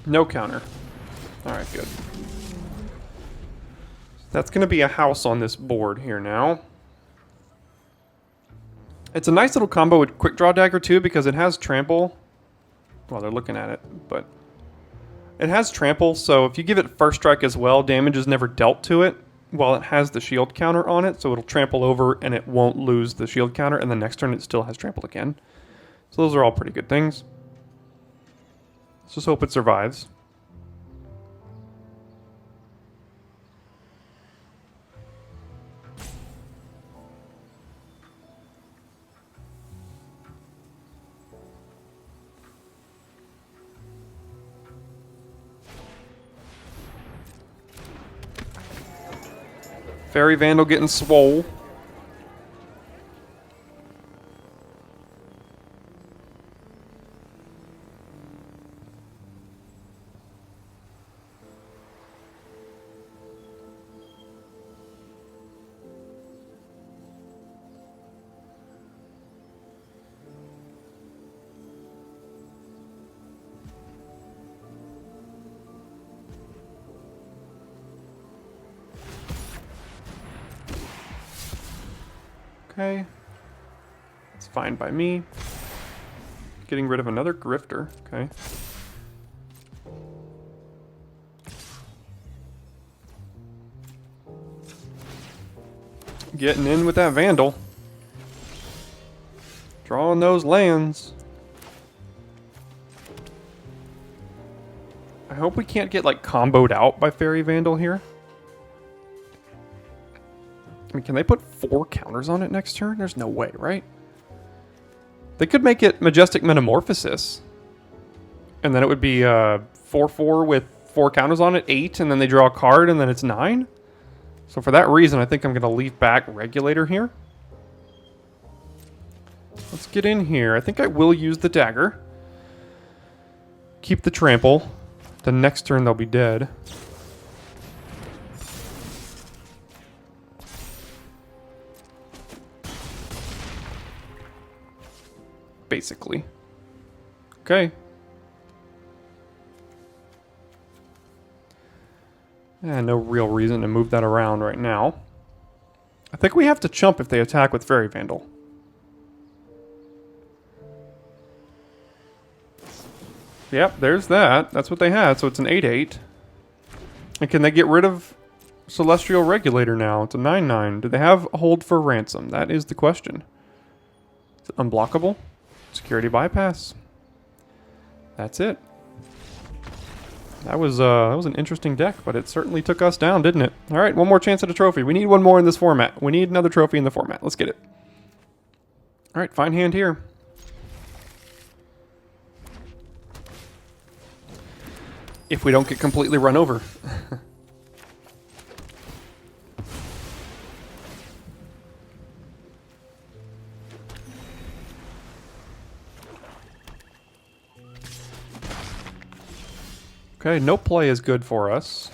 No counter. Alright, good. That's gonna be a house on this board here now. It's a nice little combo with Quick Draw Dagger too because it has trample. Well, they're looking at it, but it has trample, so if you give it first strike as well, damage is never dealt to it while it has the shield counter on it, so it'll trample over and it won't lose the shield counter, and the next turn it still has trample again. So those are all pretty good things. Let's just hope it survives. Fairy Vandal getting swole. Okay. It's fine by me. Getting rid of another Grifter. Okay. Getting in with that Vandal. Drawing those lands. I hope we can't get like comboed out by Fairy Vandal here. I mean, can they put 4 counters on it next turn? There's no way, right? They could make it Majestic Metamorphosis. And then it would be 4/4 with 4 counters on it, 8, and then they draw a card, and then it's 9. So for that reason, I think I'm going to leave back Regulator here. Let's get in here. I think I will use the dagger. Keep the trample. The next turn they'll be dead. Basically. Okay. Yeah, no real reason to move that around right now. I think we have to chump if they attack with Fairy Vandal. Yep, there's that. That's what they had, so it's an 8/8. And can they get rid of Celestial Regulator now? It's a 9/9. Do they have a hold for ransom? That is the question. Is it unblockable? Security bypass. That's it. That was an interesting deck, but it certainly took us down, didn't it? All right, one more chance at a trophy. We need one more in this format. We need another trophy in the format. Let's get it. All right, fine hand here. If we don't get completely run over. Okay, no play is good for us.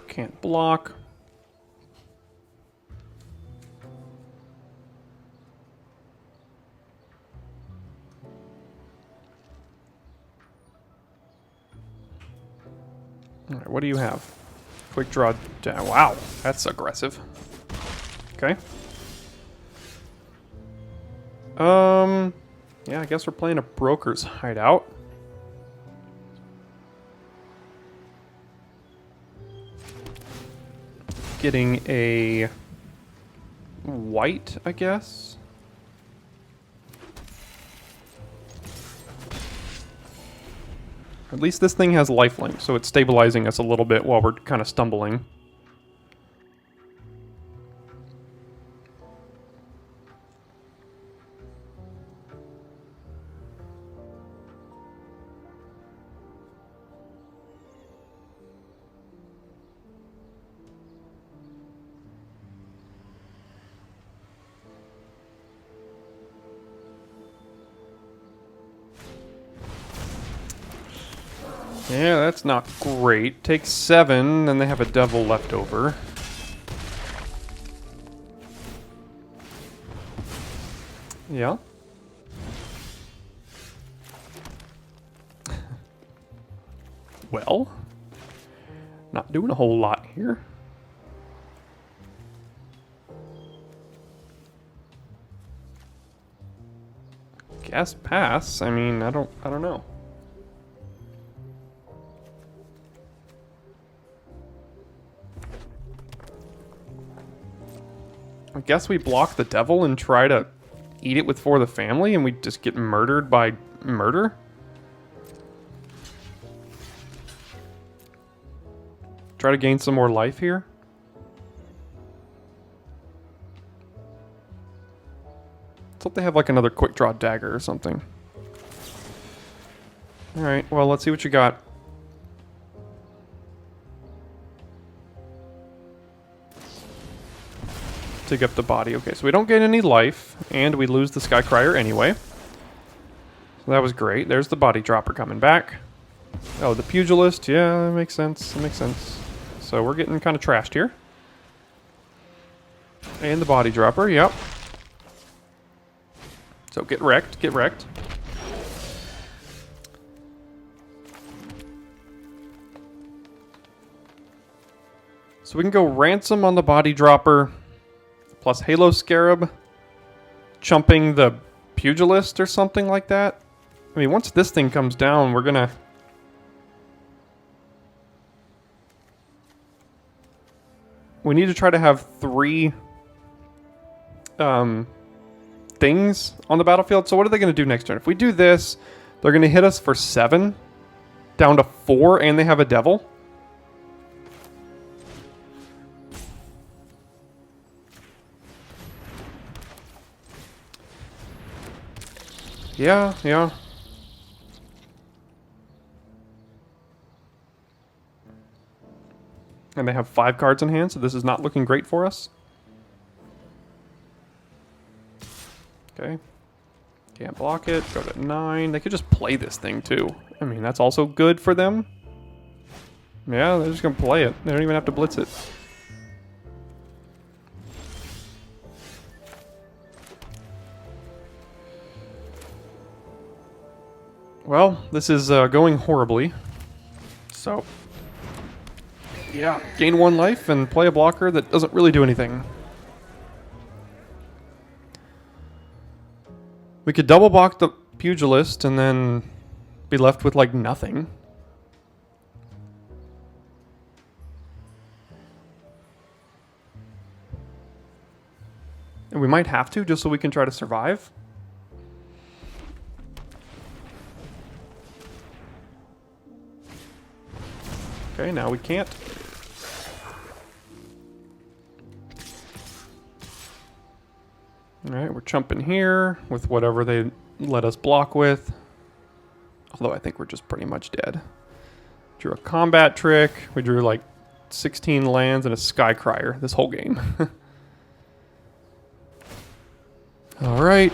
Can't block. All right, what do you have? Quick draw. Wow, that's aggressive. Okay. Yeah, I guess we're playing a Broker's Hideout. Getting a white, I guess. At least this thing has lifelink, so it's stabilizing us a little bit while we're kind of stumbling. Yeah, that's not great. Take 7, then they have a devil left over. Yeah. Well, not doing a whole lot here. Guess pass. I mean, I don't know. I guess we block the devil and try to eat it with For the Family, and we just get murdered by murder? Try to gain some more life here? Let's hope they have like another quick draw dagger or something. Alright, well, let's see what you got. Dig up the body. Okay, so we don't gain any life, and we lose the Skycrier anyway. So that was great. There's the body dropper coming back. Oh, the Pugilist. Yeah, that makes sense. That makes sense. So we're getting kind of trashed here. And the body dropper, yep. So get wrecked, get wrecked. So we can go ransom on the body dropper. Plus Halo Scarab, chumping the Pugilist or something like that. I mean, once this thing comes down, we're gonna... We need to try to have 3 things on the battlefield. So what are they gonna do next turn? If we do this, they're gonna hit us for 7, down to 4, and they have a devil. Yeah, yeah. And they have 5 cards in hand, so this is not looking great for us. Okay. Can't block it. Go to 9. They could just play this thing, too. I mean, that's also good for them. Yeah, they're just going to play it. They don't even have to blitz it. Well, this is going horribly. So, yeah, gain 1 life and play a blocker that doesn't really do anything. We could double block the Pugilist and then be left with, like, nothing. And we might have to, just so we can try to survive. Okay, now we can't. Alright, we're chumping here with whatever they let us block with. Although I think we're just pretty much dead. Drew a combat trick. We drew like 16 lands and a Skycrier this whole game. Alright.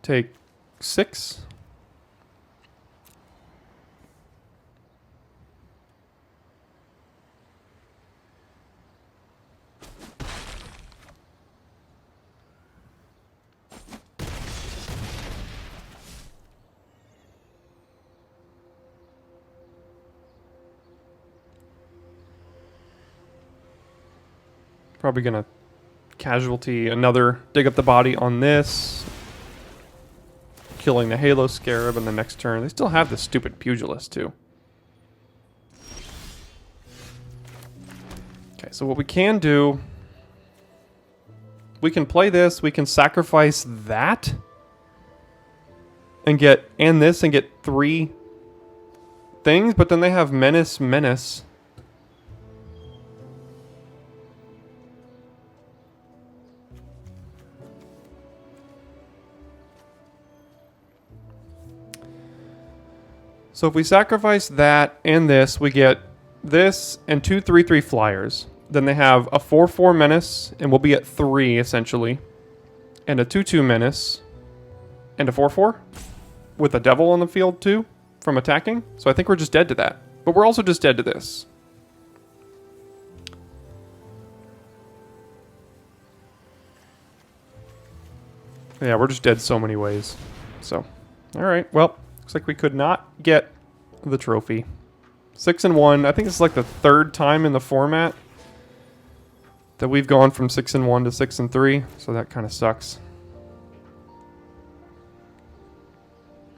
Take 6. Probably gonna casualty another dig up the body on this. Killing the Halo Scarab in the next turn. They still have this stupid Pugilist too. Okay, so what we can do, we can play this, we can sacrifice that and get this and get 3 things, but then they have Menace. So if we sacrifice that and this, we get this and 2 3/3 flyers. Then they have a 4/4 Menace, and we'll be at 3 essentially, and a 2/2 Menace, and a 4/4 with a Devil on the field too from attacking. So I think we're just dead to that, but we're also just dead to this. Yeah, we're just dead so many ways. So, all right, well. Looks like we could not get the trophy. 6-1. I think this is like the 3rd time in the format that we've gone from 6-1 to 6-3. So that kind of sucks.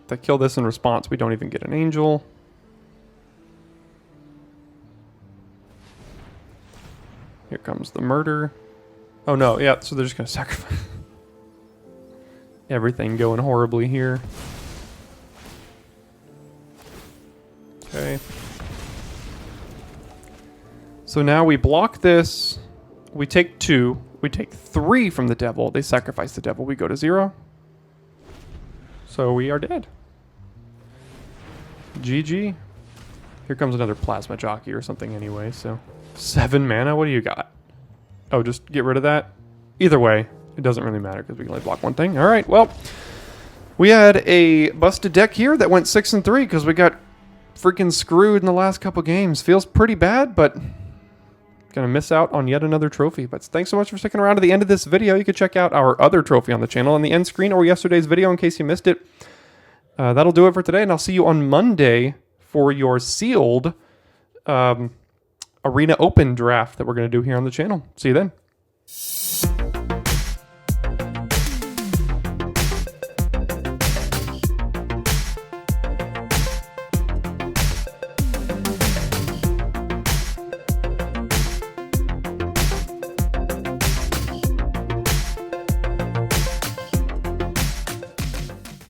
If they kill this in response, we don't even get an angel. Here comes the murder. Oh no, yeah, so they're just going to sacrifice. Everything going horribly here. Okay. So now we block this. We take 2. We take 3 from the Devil. They sacrifice the Devil. We go to 0. So we are dead. GG. Here comes another Plasma Jockey or something anyway. So 7 mana. What do you got? Oh, just get rid of that. Either way, it doesn't really matter because we can only block one thing. All right. Well, we had a busted deck here that went 6-3 because we got freaking screwed in the last couple games. Feels pretty bad, but gonna miss out on yet another trophy. But thanks so much for sticking around to the end of this video. You can check out our other trophy on the channel on the end screen or yesterday's video in case you missed it. That'll do it for today, and I'll see you on Monday for your sealed Arena Open draft that we're going to do here on the channel. See you then.